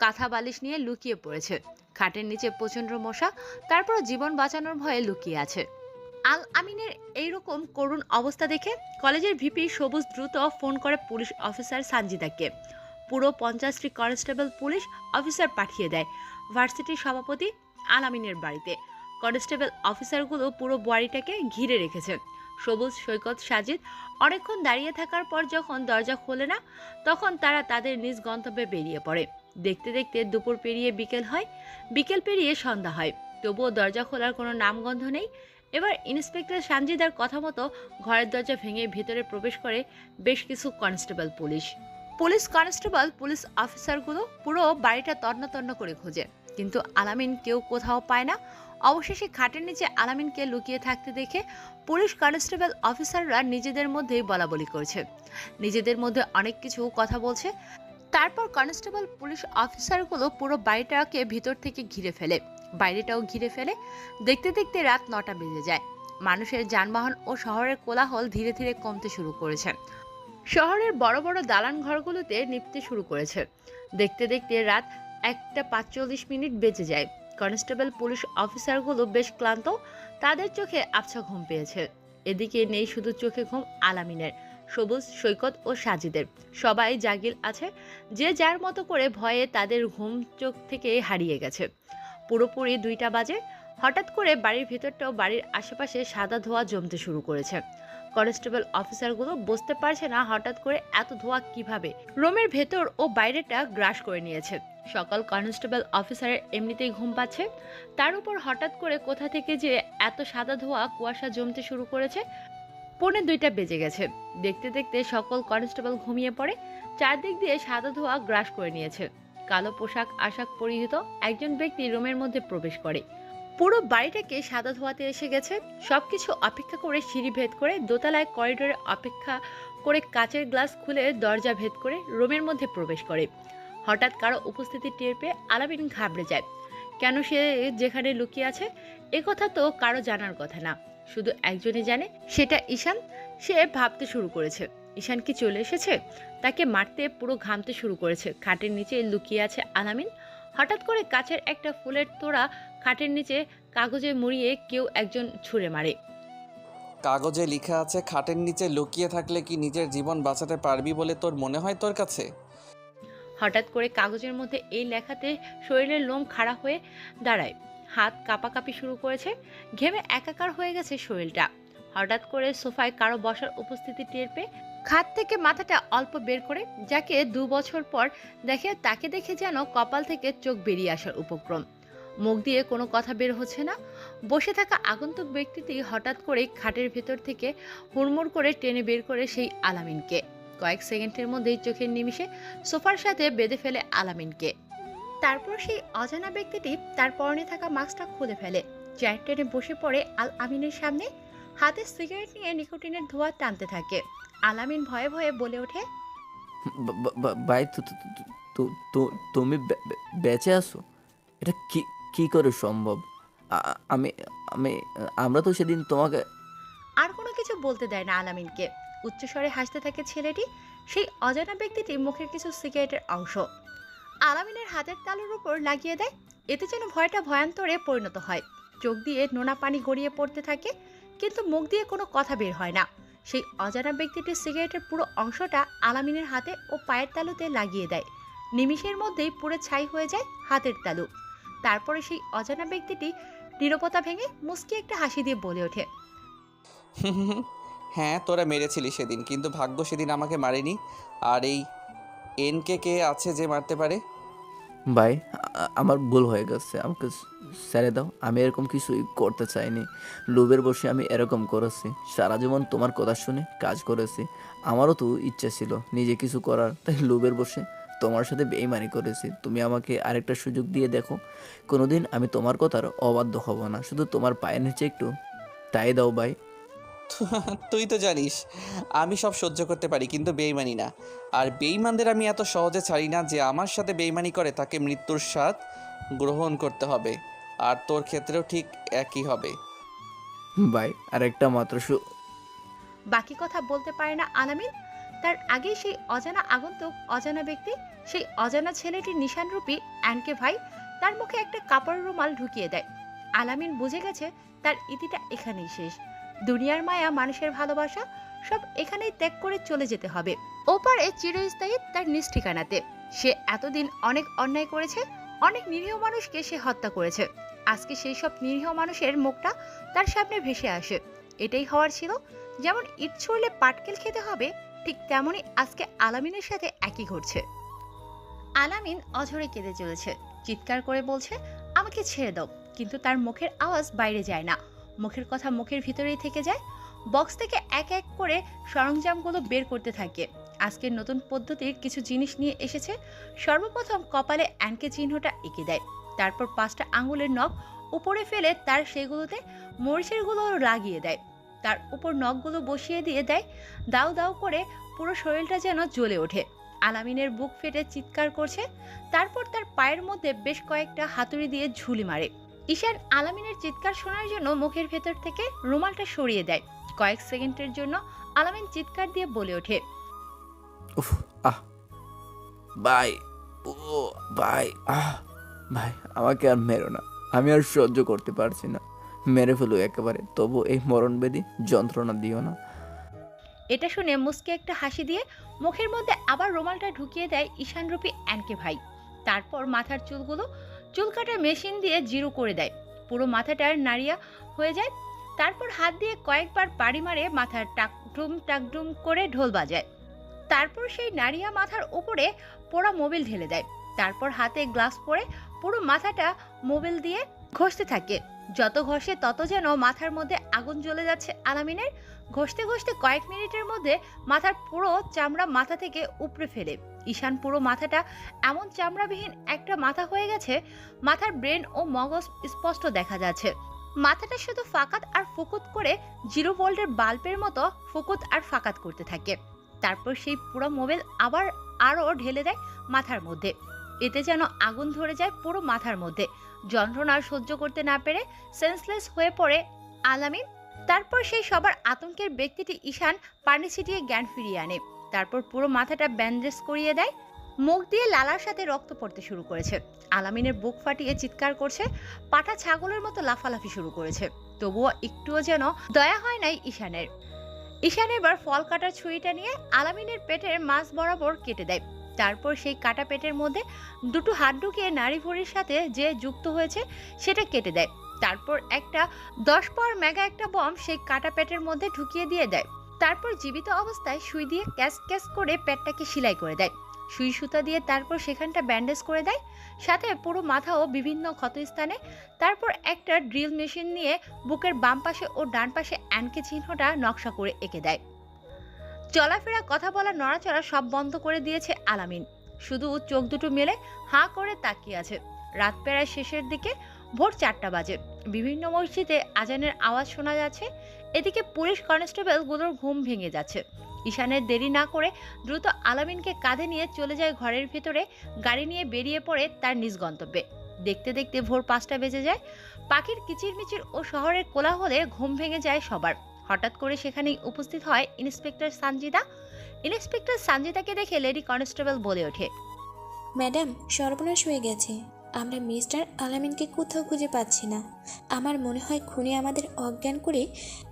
কাঁথা বালিশ নিয়ে লুকিয়ে পড়েছে। খাটের নিচে প্রচন্ড মশা, তারপর জীবন বাঁচানোর ভয়ে লুকিয়ে আছে। আল আমিনের এইরকম করুণ অবস্থা দেখে কলেজের ভিপি সবুজ দ্রুত ফোন করে পুলিশ অফিসার সানজিদাকে। পুরো 50টি কনস্টেবল পুলিশ অফিসার পাঠিয়ে দেয় ভার্সিটির সভাপতি আল আমিনের বাড়িতে। কনস্টেবল অফিসারগুলো পুরো বাড়িটাকে ঘিরে রেখেছে। সবুজ, সৈকত, সাজিদ অনেকক্ষণ দাঁড়িয়ে থাকার পর যখন দরজা খোলে না, তখন তারা তাদের নিজ গন্তব্যে বেরিয়ে পড়ে। দেখতে দেখতে দুপুর পেরিয়ে বিকেল হয়, বিকেল পেরিয়ে সন্ধ্যা হয়, তবুও দরজা খোলার কোনো নামগন্ধ নেই। এবার ইন্সপেক্টর সানজিদার কথা মতো ঘরের দরজা ভেঙে ভেতরে প্রবেশ করে বেশ কিছু কনস্টেবল পুলিশ কনস্টেবল পুলিশ অফিসারগুলো পুরো বাড়িটা তন্ন তন্ন করে খোঁজে, কিন্তু আলামিন কেউ কোথাও পায় না। অবশেষে খাটের নিচে আলামিনকে লুকিয়ে থাকতে দেখে পুলিশ কনস্টেবল অফিসাররা নিজেদের মধ্যেই বলাবলি করছে, নিজেদের মধ্যে অনেক কিছু কথা বলছে। তারপর কনস্টেবল পুলিশ অফিসারগুলো পুরো বাড়িটাকে ভিতর থেকে ঘিরে ফেলে। বাইরেটাও ঘিরে ফেলে। দেখতে দেখতে রাত 9টা বেজে যায়। মানুষের যানবাহন ও শহরের কোলাহল ধীরে ধীরে কমতে শুরু করেছে। শহরের বড় বড় দালান ঘরগুলোতে নিভতে শুরু করেছে। দেখতে দেখতে রাত 1:45 বেজে যায়। কনস্টেবল পুলিশ অফিসারগুলো বেশ ক্লান্ত, তাদের চোখে আবছা ঘুম পেয়েছে। এদিকে নেই শুধু চোখে ঘুম আলামিনের, সবুজ, সৈকত ও সাজিদের। সবাই জাগিল আছে, যে যার মতো করে ভয়ে তাদের ঘুম চোখ থেকে হারিয়ে গেছে। পুরোপুরি 2টা বাজে। হঠাৎ করে বাড়ির ভিতরটাও বাড়ির আশেপাশে সাদা ধোঁয়া জমতে শুরু করেছে। কনস্টেবল অফিসারগুলো বুঝতে পারছে না হঠাৎ করে এত ধোঁয়া কিভাবে রুমের ভেতর ও বাইরেটা গ্রাস করে নিয়েছে। সকল কনস্টেবল অফিসারের এমনিতেই ঘুম পাচ্ছে, তার উপর হঠাৎ করে কোথা থেকে যে এত সাদা ধোঁয়া কুয়াশা জমতে শুরু করেছে। 1:45 বেজে গেছে। দেখতে দেখতে সকল কনস্টেবল ঘুমিয়ে পড়ে। চারদিক দিয়ে সাদা ধোঁয়া গ্রাস করে নিয়েছে। কালো পোশাক আশাক পরিহিত একজন ব্যক্তি রুমের মধ্যে প্রবেশ করে। পুরো বাড়িটাকে সাদা ধোঁয়াতে এসে গেছে। সবকিছু অপেক্ষা করে সিঁড়ি ভেদ করে দোতলায় করিডোরে অপেক্ষা করে কাচের গ্লাস খুলে দরজা ভেদ করে রুমের মধ্যে প্রবেশ করে। হঠাৎ কারো উপস্থিতি টের পেয়ে আলামিন ঘাবড়ে যায়। কেন সে যেখানে লুকিয়ে আছে এ কথা তো কারো জানার কথা না, শুধু একজনই জানে, সেটা ঈশান। সে ভাবতে শুরু করেছে, ঈশান কি চলে এসেছে? তাকে মারতে পুরো ঘামতে শুরু করেছে। খাটের নিচে লুকিয়ে আছে আলামিন। হঠাৎ করে কাচের একটা ফুলের তোড়া খাটের নিচে কাগজে মুড়িয়ে কেউ একজন ছুঁড়ে মারে। কাগজে লেখা আছে খাটের নিচে লুকিয়ে থাকলে কি নিজের জীবন বাঁচাতে পারবি বলে তোর মনে হয় তোর কাছে? হঠাৎ করে কাগজের মধ্যে এই লেখাতে শরীরের লোম খাড়া হয়ে দাঁড়ায়। হাত কাঁপাকাঁপি শুরু করেছে। ঘেমে একাকার হয়ে গেছে শরীরটা। হঠাৎ করে সোফায় কারো বসার উপস্থিতি টের পেয়ে খাট থেকে মাথাটা অল্প বের করে যাকে 2 বছর পর দেখে তাকে দেখে যেন কপাল থেকে চোখ বেরিয়ে আসার উপক্রম। মুখ দিয়ে কোনো কথা বের হচ্ছে না। বসে থাকা আগন্তুক ব্যক্তিটি হঠাৎ করে খাটের ভেতর থেকে হুড়মুড় করে টেনে বের করে সেই আলামিনকে। কয়েক সেকেন্ডের মধ্যেই চোখের নিমিষে সোফার সাথে বেঁধে ফেলে আলামিনকে। তারপর সেই অজানা ব্যক্তিটি তার পরনে থাকা মাস্কটা খুলে ফেলে, চেয়ার টেনে বসে পড়ে আল আমিনের সামনে। হাতে সিগারেট নিয়ে নিকোটিনের ধোঁয়া টানতে থাকে। আলামিন ভয়ে ভয়ে বলে ওঠে, ভাই তুমি বেঁচে আছো? এটা কি কি করে সম্ভব? আমি আমি আমরা তো সেদিন তোমাকে। আর কোনো কিছু বলতে দেয় না আলামিনকে। উচ্চস্বরে হাসতে থাকে ছেলেটি। সেই অজানা ব্যক্তিটি মুখের কিছু সিগারেটের অংশ আলামিনের হাতের তালুর উপর লাগিয়ে দেয়। এতে যেন ভয়টা ভয়ান্তরে পরিণত হয়। চোখ দিয়ে নোনা পানি গড়িয়ে পড়তে থাকে, কিন্তু মুখ দিয়ে কোনো কথা বের হয় না। সেই অজানা ব্যক্তিটির সিগারেটের পুরো অংশটা আলামিনের হাতে ও পায়ের তালুতে লাগিয়ে দেয়। নিমিষের মধ্যেই পুরো ছাই হয়ে যায় হাতের তালু। তারপরে সেই অজানা ব্যক্তিটি নীরবতা ভেঙে মুচকি একটা হাসি দিয়ে বলে ওঠে, হ্যাঁ, তোরা মেরেছিলি সেদিন, কিন্তু ভাগ্য সেদিন আমাকে মারেনি। আর এই এনকে কে আছে যে মারতে পারে? ভাই আমার ভুল হয়ে গেছে, আমাকে ছেড়ে দাও। আমি এরকম কিছুই করতে চাইনি। লোভের বসে আমি এরকম করেছি। সারা জীবন তোমার কথা শুনে কাজ করেছি। আমারও তো ইচ্ছে ছিল নিজে কিছু করার, তাই লোভের বসে তোমার সাথে বেইমানি করেছি। তুমি আমাকে আরেকটা সুযোগ দিয়ে দেখো, কোনোদিন আমি তোমার কথার অবাধ্য হব না। শুধু তোমার পায়ের নিচে একটু তাই দাও ভাই। তুই তো জানিস আমি সব সহ্য করতে পারি, কিন্তু বেইমানি না। আর বেইমানদের আমি এত সহজে ছাড়ি না। যে আমার সাথে বেইমানি করে তাকে মৃত্যুর স্বাদ গ্রহণ করতে হবে। আর তোর ক্ষেত্রেও ঠিক একই হবে ভাই আরেকটা মাত্র বাকি কথা বলতে পারে না আলামিন। তার আগেই সেই অজানা আগন্তুক, অজানা ব্যক্তি, সেই অজানা ছেলেটির নিশানরূপী অ্যানকে ভাই তার মুখে একটা কাপড়ের রুমাল ঢুকিয়ে দেয়। আলামিন বুঝে গেছে তার ইতিটা এখানেই শেষ। দুনিয়ার মায়া, মানুষের ভালোবাসা সব এখানেই ত্যাগ করে চলে যেতে হবে ওপারে চিরস্থায়ী তার নিজ ঠিকানাতে। সে এতদিন অনেক অন্যায় করেছে, অনেক নিরীহ মানুষকে সে হত্যা করেছে। আজকে সেই সব নিরীহ মানুষের মুখটা তার সামনে ভেসে আসে। এটাই হওয়ার ছিল। যেমন ইট ছুঁড়লে পাটকেল খেতে হবে, ঠিক তেমনই আজকে আলামিনের সাথে একই ঘটছে। আলামিন অঝরে কেঁদে চলেছে, চিৎকার করে বলছে, আমাকে ছেড়ে দাও। কিন্তু তার মুখের আওয়াজ বাইরে যায় না, মুখের কথা মুখের ভিতরেই থেকে যায়। বক্স থেকে এক এক করে সরঞ্জামগুলো বের করতে থাকে। আজকের নতুন পদ্ধতির কিছু জিনিস নিয়ে এসেছে। সর্বপ্রথম কপালে অ্যানকে চিহ্নটা এঁকে দেয়। তারপর 5টা আঙুলের নখ উপরে ফেলে তার সেগুলোতে মরিচের গুলো লাগিয়ে দেয়। তার উপর নখগুলো বসিয়ে দিয়ে দেয়। দাউ দাউ করে পুরো শরীরটা যেন জ্বলে ওঠে। আলামিনের বুক ফেটে চিৎকার করছে। তারপর তার পায়ের মধ্যে বেশ কয়েকটা হাতুড়ি দিয়ে ঝুলি মারে। ঈশান আলামিনের চিৎকার শোনার জন্য মুখের ভেতর থেকে রুমালটা সরিয়ে দেয়। কয়েক সেকেন্ডের জন্য আলামিন চিৎকার দিয়ে বলে ওঠে, উফ, আহ ভাই, ও ভাই, ভাই আমাকে আর মেরো না, আমি আর সহ্য করতে পারছি না, মেরে ফেলো একেবারে, তবু এই মরণবেদী যন্ত্রণা দিও না। এটা শুনে মুস্কে একটা হাসি দিয়ে মুখের মধ্যে আবার রুমালটা ঢুকিয়ে দেয় ঈশানরূপী অ্যানকে ভাই। তারপর মাথার চুলগুলো চুল কাটার মেশিন দিয়ে জিরো করে দেয়, পুরো মাথাটার নাড়িয়া হয়ে যায়। তারপর হাত দিয়ে কয়েকবার বাড়ি মারে মাথার টাকডুম করে ঢোল বাজায়। তারপর সেই নাড়িয়া মাথার উপরে পোড়া মোবিল ঢেলে দেয়। তারপর হাতে গ্লাস পরে পুরো মাথাটা মোবিল দিয়ে ঘষতে থাকে। যত ঘষে তত যেন মাথার মধ্যে আগুন জ্বলে যাচ্ছে আলামিনের। ঘষতে ঘষতে কয়েক মিনিটের মধ্যে মাথার পুরো চামড়া মাথা থেকে উপড়ে ফেলে। ঈশান পুরো মাথাটা এমন চামড়াবিহীন একটা মাথা হয়ে গেছে, মাথার ব্রেন ও মগজ স্পষ্ট দেখা যাচ্ছে। মাথাটা শুধু ফাকাত আর ফুকুত করে 0 ভোল্টের বাল্বের মতো ফুকুত আর ফাকাত করতে থাকে। তারপর সেই পুরো মোবিল আবার আরও ঢেলে দেয় মাথার মধ্যে। এতে যেন আগুন ধরে যায় পুরো মাথার মধ্যে। যন্ত্রণা সহ্য করতে না পেরে সেন্সলেস হয়ে পড়ে আলামিন। তারপর সেই সবার আতঙ্কের ব্যক্তিটি ঈশান পানি ছিটিয়ে জ্ঞান ফিরিয়ে আনে। তারপর পুরো মাথাটা ব্যান্ডেজ করিয়ে দেয়। মুখ দিয়ে লালার সাথে রক্ত পড়তে শুরু করেছে। আলামিনের বুক ফাটিয়ে চিৎকার করছে, পাঠা ছাগলের মতো লাফালাফি শুরু করেছে। তবুও একটুও যেন দয়া হয় নাই ঈশানের। ঈশান এবার ফল কাটার ছুরিটা নিয়ে আলামিনের পেটের মাঝ বরাবর কেটে দেয়। তারপর সেই কাটা পেটের মধ্যে দুটো হাত ঢুকিয়ে নাড়ি ভুঁড়ির সাথে যে যুক্ত হয়েছে সেটা কেটে দেয়। তারপর একটা 10 পাওয়ার মেগা একটা বম সেই কাটা পেটের মধ্যে ঢুকিয়ে দিয়ে দেয়। তারপর জীবিত অবস্থায় সুই দিয়ে ক্যাস ক্যাস করে পেটটাকে সেলাই করে দেয়। সুই সুতা দিয়ে তারপর সেখানটা ব্যান্ডেজ করে দেয়, সাথে পুরো মাথা ও বিভিন্ন ক্ষতস্থানে। তারপর একটা ড্রিল মেশিন নিয়ে বুকের বাম পাশে ও ডান পাশে অ্যানকে চিহ্নটা নকশা করে এঁকে দেয়। চলাফেরা, কথা বলা, নড়াচড়া সব বন্ধ করে দিয়েছে আলামিন। শুধু চোখ দুটো মেলে হাঁ করে তাকিয়ে আছে। রাত প্রায় শেষের দিকে, ভোর 4টা বাজে। বিভিন্ন মসজিদে আজানের আওয়াজ শোনা যাচ্ছে। এদিকে পুলিশ কনস্টেবলগুলোর ঘুম ভেঙে যাচ্ছে। ঈশানের দেরি না করে দ্রুত আলামিনকে কাঁধে নিয়ে চলে যায় ঘরের ভেতরে। গাড়ি নিয়ে বেরিয়ে পড়ে তার নিজ গন্তব্যে। দেখতে দেখতে ভোর 5টা বেজে যায়। পাখির কিচিরমিচির ও শহরের কোলাহলে ঘুম ভেঙে যায় সবার। হঠাৎ করে সেখানেই উপস্থিত হয় ইন্সপেক্টর সানজিদা। ইন্সপেক্টর সানজিদাকে দেখে লেডি কনস্টেবল বলে ওঠে, ম্যাডাম, সর্বনাশ হয়ে গেছে। আমরা মিস্টার আলামিনকে কোথাও খুঁজে পাচ্ছি না। আমার মনে হয় খুনি আমাদের অজ্ঞান করে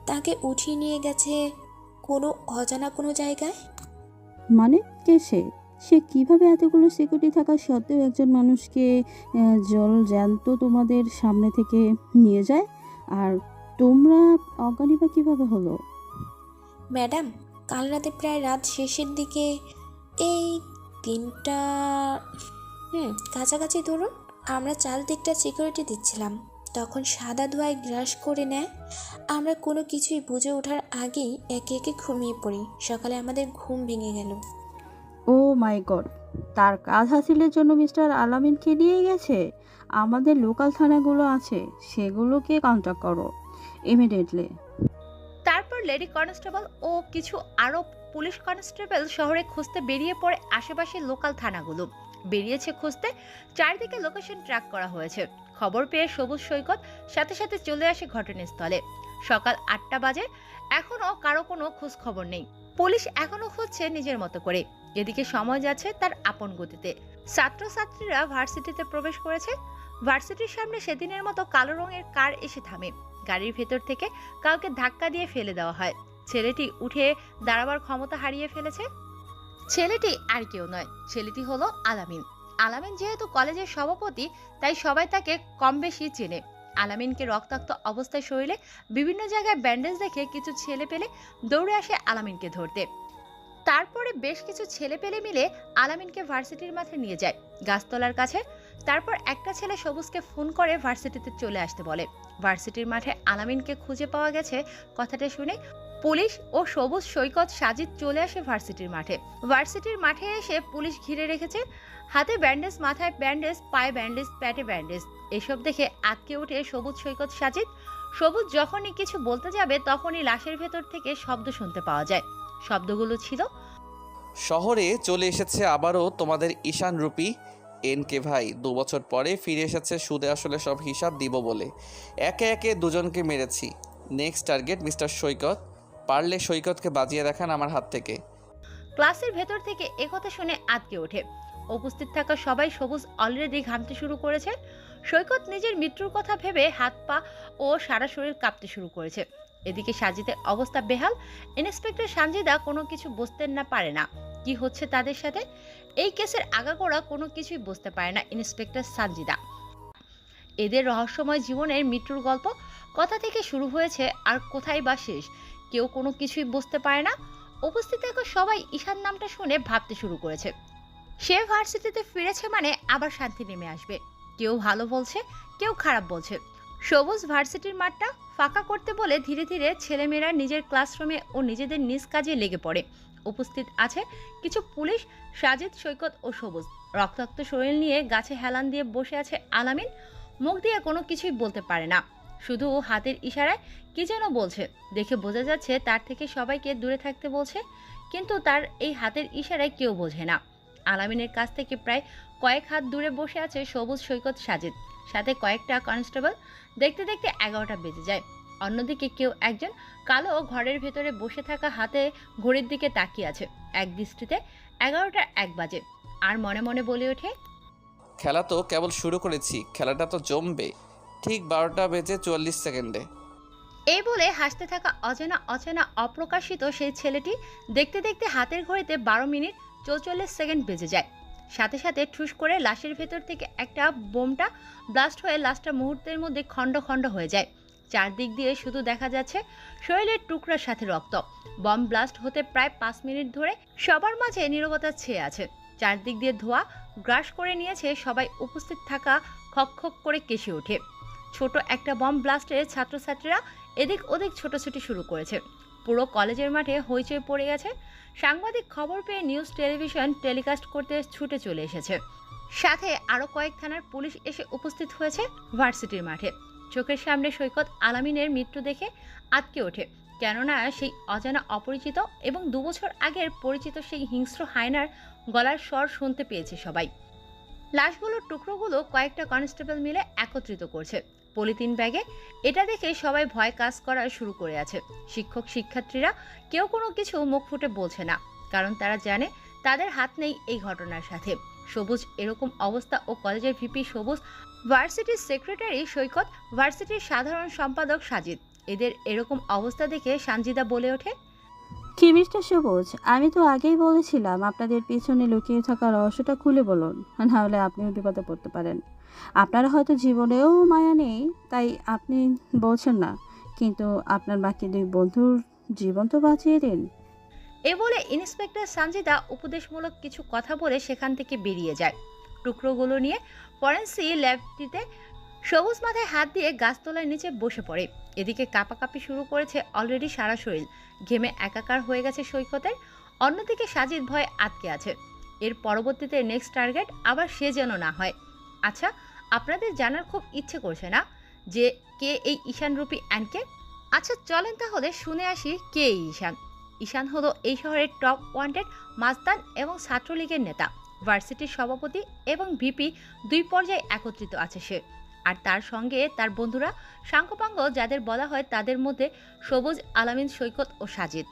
তাকে উঠিয়ে নিয়ে গেছে কোনো অজানা কোনো জায়গায়। মানে কে সে? সে কিভাবে এতগুলো সিকিউরিটি থাকা সত্ত্বেও একজন মানুষকে জল জ্যান্ত তোমাদের সামনে থেকে নিয়ে যায়? আর তোমরা অজ্ঞানী বা কীভাবে হলো? ম্যাডাম, কাল রাতে প্রায় রাত শেষের দিকে, এই 3টা কাছাকাছি ধরুন, আমরা চারদিকটা সিকিউরিটি দিচ্ছিলাম। তখন সাদা ধোঁয়ায় গ্রাস করে নেয়। আমরা কোনো কিছুই বুঝে ওঠার আগেই একে একে ঘুমিয়ে পড়ি। সকালে আমাদের ঘুম ভেঙে গেল। ও মাই গড! তার কাজ হাসিলের জন্য মিস্টার আলামিনকে নিয়ে গেছে। আমাদের লোকাল থানাগুলো আছে, সেগুলোকে কন্ট্যাক্ট করো ইমিডিয়েটলি। তারপর লেডি কনস্টেবল ও কিছু আরো পুলিশ কনস্টেবল শহরে খুঁজতে বেরিয়ে পড়ে। আশেপাশের লোকাল থানাগুলো বেরিয়েছে খুঁজতে। চারদিকে লোকেশন ট্র্যাক করা হয়েছে। খবর পেয়ে সবুজ সৈকত সাথে সাথে চলে আসে ঘটনাস্থলে। সকাল 8টা বাজে, এখনো কারো কোনো খোঁজ খবর নেই। পুলিশ এখনো খুঁজছে নিজের মতো করে। এদিকে সময় যাচ্ছে তার আপন গতিতে। ছাত্রছাত্রীরা ভার্সিটিতে প্রবেশ করেছে। ভার্সিটির সামনে সেদিনের মতো কালো রঙের কার এসে থামে। গাড়ির ভেতর থেকে কাউকে ধাক্কা দিয়ে ফেলে দেওয়া হয়। ছেলেটি উঠে দাঁড়াবার ক্ষমতা হারিয়ে ফেলেছে। ছেলেটি আর কেউ নয়, ছেলেটি হলো আলামিন। আলামিন যেহেতু কলেজের সভাপতি, তাই সবাই তাকে কম বেশি চেনে। আলামিনকে রক্তাক্ত অবস্থায় শরীরে বিভিন্ন জায়গায় ব্যান্ডেজ দেখে কিছু ছেলে পেলে দৌড়ে আসে আলামিনকে ধরতে। তারপরে বেশ কিছু ছেলে পেলে মিলে আলামিনকে ভার্সিটির মাঠে নিয়ে যায়, গাছতলার কাছে। তারপর একটা ছেলে সবুজকে ফোন করে ভার্সিটিতে চলে আসতে বলে। ভার্সিটির মাঠে আলামিনকে খুঁজে পাওয়া গেছে কথাটা শুনে পুলিশ ও সবুজ সৈকত সাজিদ চলে আসে ভার্সিটির মাঠে। ভার্সিটির মাঠে এসে পুলিশ ঘিরে রেখেছে। হাতে ব্যান্ডেজ, মাথায় ব্যান্ডেজ, পায়ে ব্যান্ডেজ, পেটে ব্যান্ডেজ। এসব দেখে আটকে ওঠে সবুজ সৈকত সাজিদ। সবুজ যখনই কিছু বলতে যাবে তখনই লাশের ভেতর থেকে শব্দ শুনতে পাওয়া যায়। শব্দগুলো ছিল, শহরে চলে এসেছে আবারও তোমাদের ঈশান রূপী এনকে ভাই 2 বছর পরে ফিরে এসেছে সুদে আসলে সব হিসাব দিব বলে। একে একে দুজনকে মেরেছি। নেক্সট টার্গেট মিস্টার সৈকত। পারলে সৈকতকে বাজিয়ে দেখান আমার হাত থেকে। ক্লাসের ভেতর থেকে একথা শুনে আটকে ওঠে। উপস্থিত থাকা সবাই সবুজ অলরেডি ঘামতে শুরু করেছে। সৈকত নিজের মৃত্যুর কথা ভেবে হাত পা ও সারা শরীর কাঁপতে শুরু করেছে। এদিকে সাজিদের অবস্থা বেহাল। ইন্সপেক্টর সানজিদা কোনো কিছু বুঝতে না পারে না কি হচ্ছে তাদের সাথে। এই কেসের আগাগোড়া কোনো কিছুই বুঝতে পারে না ইন্সপেক্টর সানজিদা। এদের রহস্যময় জীবনের মৃত্যুর গল্প কথা থেকে শুরু হয়েছে আর কোথায় বা শেষ কেউ কোনো কিছুই বুঝতে পারে না। উপস্থিত থাকা সবাই ঈশান নামটা শুনে ভাবতে শুরু করেছে সে ভার্সিটিতে ফিরেছে মানে আবার শান্তি নেমে আসবে। কেউ ভালো বলছে, কেউ খারাপ বলছে। সবুজ ভার্সিটির মাঠটা ফাঁকা করতে বলে ধীরে ধীরে ছেলেমেয়েরা নিজের ক্লাসরুমে ও নিজেদের নিজ কাজে লেগে পড়ে। উপস্থিত আছে কিছু পুলিশ, সাজিদ, সৈকত ও সবুজ। রক্তাক্ত শরীর নিয়ে গাছে হেলান দিয়ে বসে আছে আলামিন। মুখ দিয়ে কোনো কিছুই বলতে পারে না, শুধু হাতের ইশারায় কি যেন বলছে। দেখে বোঝা যাচ্ছে তার থেকে সবাইকে দূরে থাকতে বলছে, কিন্তু তার এই হাতের ইশারায় কেউ বোঝে না। আলামিনের কাছ থেকে প্রায় কয়েক হাত দূরে বসে আছে সবুজ, সৈকত, সাজিদ, সাথে কয়েকটা কনস্টেবল। দেখতে দেখতে 11টা বেজে যায়। অন্যদিকে কেউ একজন কালো ঘরের ভেতরে বসে থাকা হাতে ঘড়ির দিকে তাকিয়ে আছে। এক দৃষ্টিতে 11টা 1 বাজে আর মনে মনে বলে ওঠে, খেলা তো কেবল শুরু করেছি, খেলাটা তো জমবে ঠিক 12টা বেজে 44 সেকেন্ডে। এই বলে হাসতে থাকা অচেনা অচেনা অপ্রকাশিত সেই ছেলেটি দেখতে দেখতে হাতের ঘড়িতে 12 মিনিট 44 সেকেন্ড বেজে যায়। সাথে সাথে ঠুস করে লাশের ভেতর থেকে একটা বোমটা ব্লাস্ট হয়ে লাশটা মুহূর্তের মধ্যে খণ্ড খণ্ড হয়ে যায়। চারদিক দিয়ে শুধু দেখা যাচ্ছে শরীরের টুকরার সাথে রক্ত। বম ব্লাস্ট হতে প্রায় 5 মিনিট ধরে সবার মাঝে নীরবতা ছেয়ে আছে। চারদিক দিয়ে ধোঁয়া গ্রাস করে নিয়েছে সবাই। উপস্থিত থাকা খক খক করে কেশে ওঠে। ছোট একটা বম ব্লাস্টে ছাত্রছাত্রীরা এদিক ওদিক ছোটাছুটি শুরু করেছে। পুরো কলেজের মাঠে হইচই পড়ে গেছে। সাংবাদিক খবর পেয়ে নিউজ টেলিভিশন টেলিকাস্ট করতে ছুটে চলে এসেছে। সাথে আরও কয়েক থানার পুলিশ এসে উপস্থিত হয়েছে ভার্সিটির মাঠে। চোখের সামনে সৈকত আলামিনের মৃত্যু দেখে আটকে ওঠে, কেননা সেই অজানা অপরিচিত এবং 2 বছর আগের পরিচিত সেই হিংস্র হায়নার গলার স্বর শুনতে পেয়েছে সবাই। লাশগুলোর টুকরোগুলো কয়েকটা কনস্টেবল মিলে একত্রিত করছে পলিথিন ব্যাগে। এটা দেখে সবাই ভয় কাজ করা শুরু করে আছে। শিক্ষক শিক্ষার্থীরা কেউ কোনো কিছু মুখ ফুটে বলছে না, কারণ তারা জানে তাদের হাত নেই এই ঘটনার সাথে। সবুজ এরকম অবস্থা ও কলেজের ভিপি সবুজ, ভার্সিটির সেক্রেটারি সৈকত, ভার্সিটির সাধারণ সম্পাদক সাজিদ, এদের এরকম অবস্থা দেখে সানজিদা বলে ওঠে, কি মিস্টার সবুজ, আমি তো আগেই বলেছিলাম আপনাদের পিছনে লুকিয়ে থাকা রহস্যটা খুলে বলুন, নাহলে আপনিও বিপদে পড়তে পারেন। আপনার হয়তো জীবনেও মায়া নেই তাই আপনি বলছেন না, কিন্তু আপনার বাকি 2 বন্ধুর জীবন তো বাঁচিয়ে দিন। এ বলে ইন্সপেক্টর সানজিদা উপদেশমূলক কিছু কথা বলে সেখান থেকে বেরিয়ে যায়। টুকরোগুলো নিয়ে ফরেন্সিক ল্যাবটিতে সবুজ মাথায় হাত দিয়ে গাছতলার নিচে বসে পড়ে। এদিকে কাঁপাকাঁপি শুরু করেছে অলরেডি সারা শরীর, ঘেমে একাকার হয়ে গেছে সৈকতের। অন্যদিকে সাজিদ ভয়ে আটকে আছে। এর পরবর্তীতে নেক্সট টার্গেট আবার সে যেন না হয়। আচ্ছা, আপনাদের জানার খুব ইচ্ছে করছে না যে কে এই ঈশানরূপী অ্যানকে? আচ্ছা চলেন তাহলে শুনে আসি কে এই ঈশান। ঈশান হলো এই শহরের টপ ওয়ান্টেড মাস্তান এবং ছাত্রলীগের নেতা। ভার্সিটির সভাপতি এবং ভিপি 2 পর্যায়ে একত্রিত আছে সে। আর তার সঙ্গে তার বন্ধুরা সাঙ্কপাঙ্গ, যাদের বলা হয় তাদের মধ্যে সবুজ, আলামিন, সৈকত ও সাজিদ।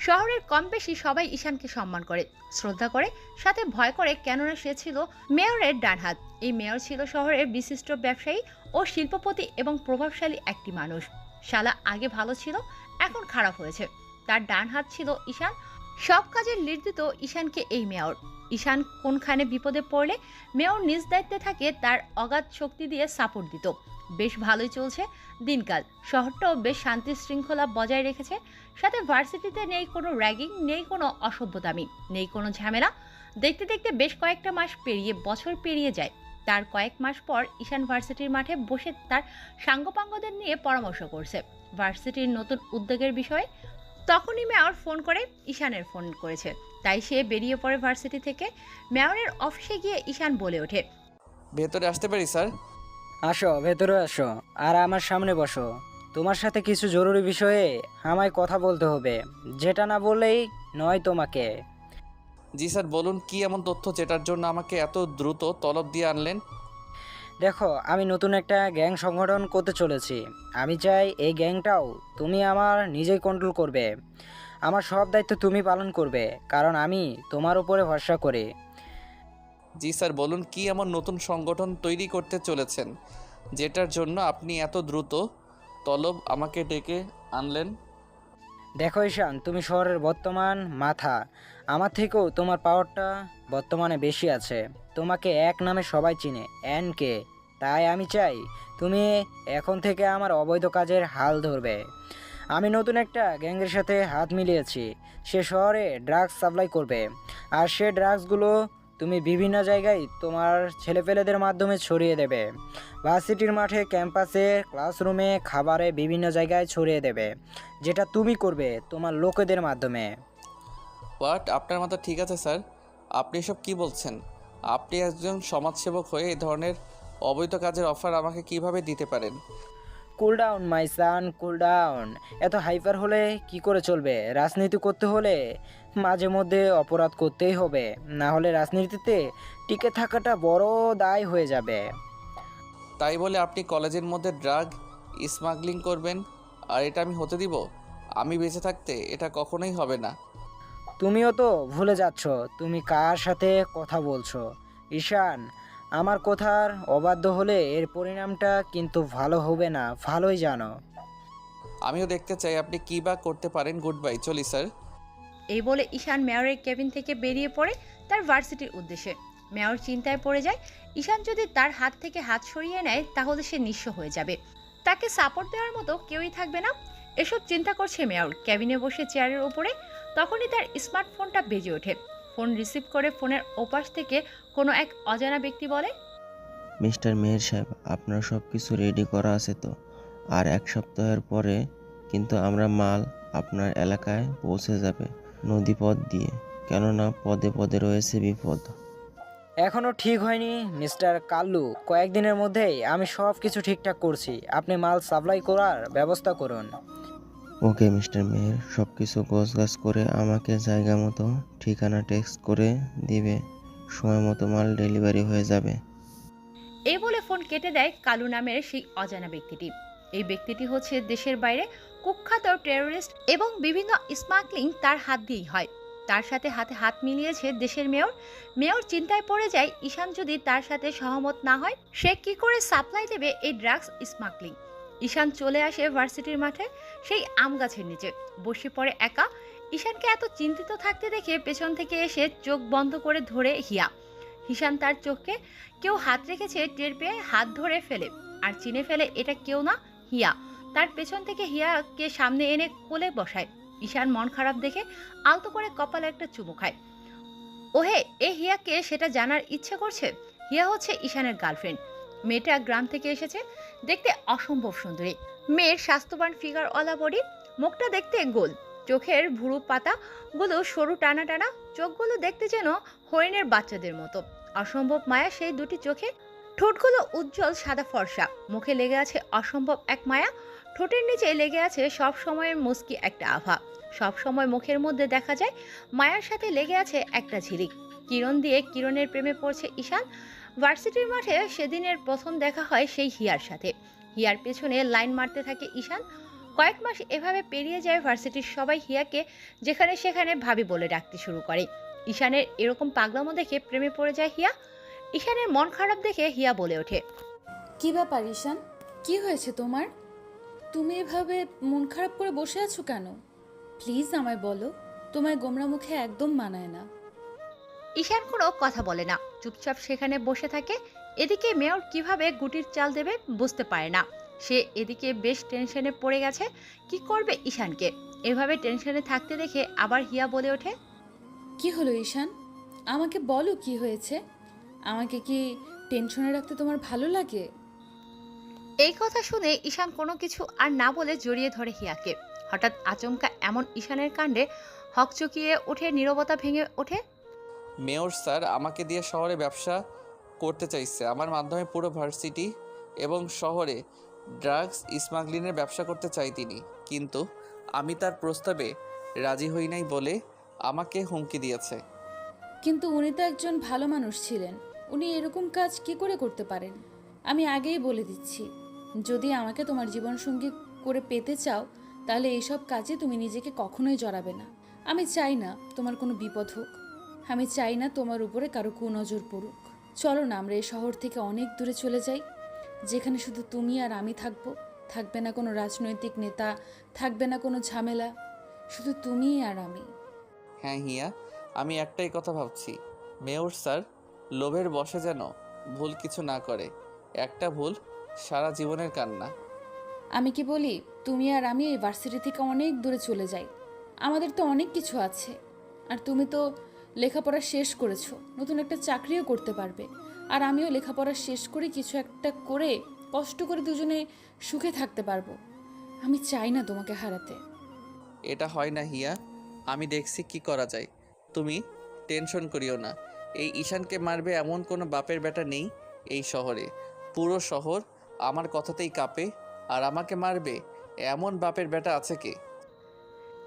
শহরের কম বেশি সবাই ঈশানকে সম্মান করে, শ্রদ্ধা করে, সাথে ভয় করে, কেননা সে ছিল মেয়রের ডানহাত। এই মেয়র ছিল শহরের বিশিষ্ট ব্যবসায়ী ও শিল্পপতি এবং প্রভাবশালী একটি মানুষ। শালা আগে ভালো ছিল, এখন খারাপ হয়েছে। তার ডান হাত ছিল ঈশান। সব কাজের লিড দিত ঈশানকে এই মেয়র। ঈশান কোনখানে বিপদে পড়লে মেয়র নিজ দায়িত্বে থাকে তার অগাধ শক্তি দিয়ে সাপোর্ট দিত। বেশ ভালোই চলছে দিনকাল। শহরটাও বেশ শান্তি শৃঙ্খলা বজায় রেখেছে। সাথে ভার্সিটিতে নেই কোনো র্যাগিং, নেই কোনো অসভ্যতামি, নেই কোনো ঝামেলা। দেখতে দেখতে বেশ কয়েকটা মাস পেরিয়ে বছর পেরিয়ে যায়। তার কয়েক মাস পর ঈশান ভার্সিটির মাঠে বসে তার সাঙ্গপাঙ্গদের নিয়ে পরামর্শ করছে ভার্সিটির নতুন উদ্যোগের বিষয়ে। তখনই মেয়র ফোন করে ঈশানের ফোন করেছে, তাই সে বেরিয়ে পড়ে ভার্সিটি থেকে। মেয়রের অফিসে গিয়ে ঈশান বলে ওঠে, ভেতরে আসতে পারি স্যার? আসো, ভেতরে আসো আর আমার সামনে বসো। তোমার সাথে কিছু জরুরি বিষয়ে আমায় কথা বলতে হবে, যেটা না বললেই নয় তোমাকে। জি স্যার, বলুন কি এমন তথ্য যেটার জন্য আমাকে এত দ্রুত তলব দিয়ে আনলেন? দেখো, আমি নতুন একটা গ্যাং সংগঠন করতে চলেছি। আমি চাই এই গ্যাংটাও তুমি আমার নিজেই কন্ট্রোল করবে। আমার সব দায়িত্ব তুমি পালন করবে, কারণ আমি তোমার উপরে ভরসা করি। জি স্যার, বলুন কি এমন নতুন সংগঠন তৈরি করতে চলেছেন যেটার জন্য আপনি এত দ্রুত তলব আমাকে ডেকে আনলেন? দেখো ঈশান, তুমি শহরের বর্তমান মাথা। আমার থেকেও তোমার পাওয়ারটা বর্তমানে বেশি আছে। তোমাকে এক নামে সবাই চিনে, এনকে। তাই আমি চাই তুমি এখন থেকে আমার অবৈধ কাজের হাল ধরবে। আমি নতুন একটা গ্যাংয়ের সাথে হাত মিলিয়েছি। সে শহরে ড্রাগস সাপ্লাই করবে, আর সে ড্রাগসগুলো তুমি বিভিন্ন জায়গায় তোমার ছেলেপেলেদের মাধ্যমে ছড়িয়ে দেবে। ভার্সিটির মাঠে, ক্যাম্পাসে, ক্লাসরুমে, খাবারে, বিভিন্ন জায়গায় ছড়িয়ে দেবে, যেটা তুমি করবে তোমার লোকেদের মাধ্যমে। হোয়াট? আপনার মাথা ঠিক আছে স্যার? আপনি এসব কি বলছেন? আপনি একজন সমাজসেবক হয়ে এই ধরনের অবৈধ কাজের অফার আমাকে কিভাবে দিতে পারেন? Cool down my son, cool down. এত হাইপার হলে কি করে চলবে? রাজনীতি করতে হলে মাঝে মধ্যে অপরাধ করতেই হবে, না হলে রাজনীতিতে টিকে থাকাটা বড় দায় হয়ে যাবে। তাই বলে আপনি কলেজের মধ্যে ড্রাগ স্মাগলিং করবেন আর এটা আমি হতে দিব? আমি বেঁচে থাকতে এটা কখনোই হবে না। তুমিও তো ভুলে যাচ্ছ তুমি কার সাথে কথা বলছো। ঈশান, আমার কথার অবাধ্য হলে এর পরিণামটা কিন্তু ভালো হবে না, ভালোই জানো। আমিও দেখতে চাই আপনি কী বা করতে পারেন। গুড বাই, চলি স্যার। এই বলে ঈশান মেয়রের কেবিন থেকে বেরিয়ে পড়ে তার ভার্সিটির উদ্দেশ্যে। মেয়র চিন্তায় পড়ে যায়, ঈশান যদি তার হাত থেকে হাত সরিয়ে নেয় তাহলে সে নিঃস্ব হয়ে যাবে, তাকে সাপোর্ট দেওয়ার মতো কেউই থাকবে না। এসব চিন্তা করছে মেয়র কেবিনে বসে চেয়ারের উপরে। তখনই তার স্মার্টফোনটা বেজে ওঠে। ফোন রিসিভ করে ফোনের ওপাশ থেকে কোনো এক অজানা ব্যক্তি বলে, মিস্টার মেহের সাহেব, আপনার সব কিছু রেডি করা আছে তো? আর 1 সপ্তাহের পরে কিন্তু আমরা মাল আপনার এলাকায় পৌঁছে যাবে নদীপথ দিয়ে, কেননা পদে পদে রয়েছে বিপদ। এখনও ঠিক হয়নি মিস্টার কাল্লু, কয়েকদিনের মধ্যেই আমি সব কিছু ঠিকঠাক করছি। আপনি মাল সাপ্লাই করার ব্যবস্থা করুন। ওকে মিস্টার মেহের, সব কিছু গোছগাছ করে আমাকে জায়গা মতো ঠিকানা টেক্সট করে দিবে, সময় মতো মাল ডেলিভারি হয়ে যাবে। এই বলে ফোন কেটে দেয় কালু নামের সেই অজানা ব্যক্তিটি। এই ব্যক্তিটি হচ্ছে দেশের বাইরে কুখ্যাত টেররিস্ট এবং বিভিন্ন স্মাগলিং তার হাত দিয়েই হয়। তার সাথে হাতে হাত মিলিয়েছে দেশের মেয়র। মেয়র চিন্তায় পড়ে যায়, ঈশান যদি তার সাথে সহমত না হয় সে কি করে সাপ্লাই দেবে এই ড্রাগস স্মাগলিং। ঈশান চলে আসে ভার্সিটির মাঠে, সেই আম গাছের নিচে বসে পড়ে একা। ঈশানকে এত চিন্তিত থাকতে দেখে পেছন থেকে এসে চোখ বন্ধ করে ধরে হিয়া। ঈশান তার চোখে কেউ হাত রেখেছে টের পেয়ে হাত ধরে ফেলে, আর চিনে ফেলে এটা কেউ না, হিয়া। তার পেছন থেকে হিয়াকে সামনে এনে কোলে বসায়। ঈশান মন খারাপ দেখে আলতো করে কপালে একটা চুমু খায়। ওহে, এ হিয়াকে সেটা জানার ইচ্ছে করছে। হিয়া হচ্ছে ঈশানের গার্লফ্রেন্ড। মেয়েটা গ্রাম থেকে এসেছে, দেখতে অসম্ভব সুন্দরী। মেয়ের স্বাস্থ্যবান ফিগারওয়ালা বডি, মুখটা দেখতে গোল, চোখের ভুরু পাতাগুলো সরু টানা টানা, চোখগুলো দেখতে যেন হরিণের বাচ্চাদের মতো। অসম্ভব মায়া সেই দুটি চোখে। ঠোঁটগুলো উজ্জ্বল সাদা ফর্সা, মুখে লেগে আছে অসম্ভব এক মায়া। ঠোঁটের নিচে লেগে আছে সব সময়ের মুস্কি একটা আভা। সব সময় মুখের মধ্যে দেখা যায় মায়ার সাথে লেগে আছে একটা ঝিলিক। কিরণ দিয়ে কিরণের প্রেমে পড়ছে ঈশান। ভার্সিটির মাঠে সেদিনের প্রথম দেখা হয় সেই হিয়ার সাথে। হিয়ার পেছনে লাইন মারতে থাকে ঈশান। কয়েক মাস এভাবে পেরিয়ে যায়। ভার্সিটির সবাই হিয়াকে যেখানে সেখানে ভাবি বলে ডাকতে শুরু করে। ঈশানের এরকম পাগলামো দেখে প্রেমে পড়ে যায় হিয়া। ঈশানের মন খারাপ দেখে হিয়া বলে ওঠে, কি ব্যাপার ঈশান, কি হয়েছে তোমার? তুমি এভাবে মন খারাপ করে বসে আছো কেন? প্লিজ আমায় বলো, তোমায় গোমরা মুখে একদম মানায় না। ঈশান কোনো কথা বলে না, চুপচাপ সেখানে বসে থাকে। এদিকে মেয়র কিভাবে গুটির চাল দেবে বুঝতে পারে না। সে এদিকে বেশ টেনশনে পড়ে গেছে। কি করবে ঈশানকে? এভাবে টেনশনে থাকতে দেখে আবার হিয়া বলে ওঠে, কি হলো ঈশান, আমাকে বলো কি হয়েছে? আমাকে কি টেনশনে রাখতে তোমার ভালো লাগে? এই কথা শুনে ঈশান কোনো কিছু আর না বলে জড়িয়ে ধরে হিয়াকে। হঠাৎ আচমকা এমন ঈশানের কাণ্ডে হকচকিয়ে ওঠে, নীরবতা ভেঙে ওঠে। মেয়র স্যার আমাকে দিয়ে শহরে ব্যবসা করতে চাইছে, আমার মাধ্যমে পুরো ভার্সিটি এবং শহরে ড্রাগস স্মাগলিংয়ের ব্যবসা করতে চাই তিনি, কিন্তু আমি তার প্রস্তাবে রাজি হই নাই বলে আমাকে হুমকি দিয়েছে। কিন্তু উনি তো একজন ভালো মানুষ ছিলেন, উনি এরকম কাজ কি করে করতে পারেন? আমি আগেই বলে দিচ্ছি, যদি আমাকে তোমার জীবনসঙ্গী করে পেতে চাও তাহলে এইসব কাজে তুমি নিজেকে কখনোই জড়াবে না। আমি চাই না তোমার কোনো বিপদ হোক, আমি চাই না তোমার উপরে কারো কুনজর পড়ুক। চলো না আমরা এই শহর থেকে অনেক দূরে চলে যাই, যেখানে শুধু তুমি আর আমি থাকবো। থাকবে না কোনো রাজনৈতিক নেতা, থাকবে না কোনো ঝামেলা, শুধু তুমি আর আমি। হ্যাঁ হিয়া, আমি একটাই কথা ভাবছি, মেয়র স্যার লোভের বশে যেন ভুল কিছু না করে। একটা ভুল সারা জীবনের কান্না। আমি কি বলি, তুমি আর আমি এই ভার্সিটি থেকে অনেক দূরে চলে যাই। আমাদের তো অনেক কিছু আছে, আর তুমি তো লেখাপড়া শেষ করেছো, নতুন একটা চাকরিও করতে পারবে। আর আমিও লেখাপড়া শেষ করে কিছু একটা করে কষ্ট করে দুজনে সুখে থাকতে পারবো। আমি চাই না তোমাকে হারাতে। এটা হয় না হিয়া, আমি দেখছি কি করা যায়। তুমি টেনশন করিও না। এই ঈশানকে মারবে এমন কোনো বাপের বেটা নেই এই শহরে। পুরো শহর আমার কথাতেই কাঁপে। আর আমাকে মারবে এমন বাপের বেটা আছে কে?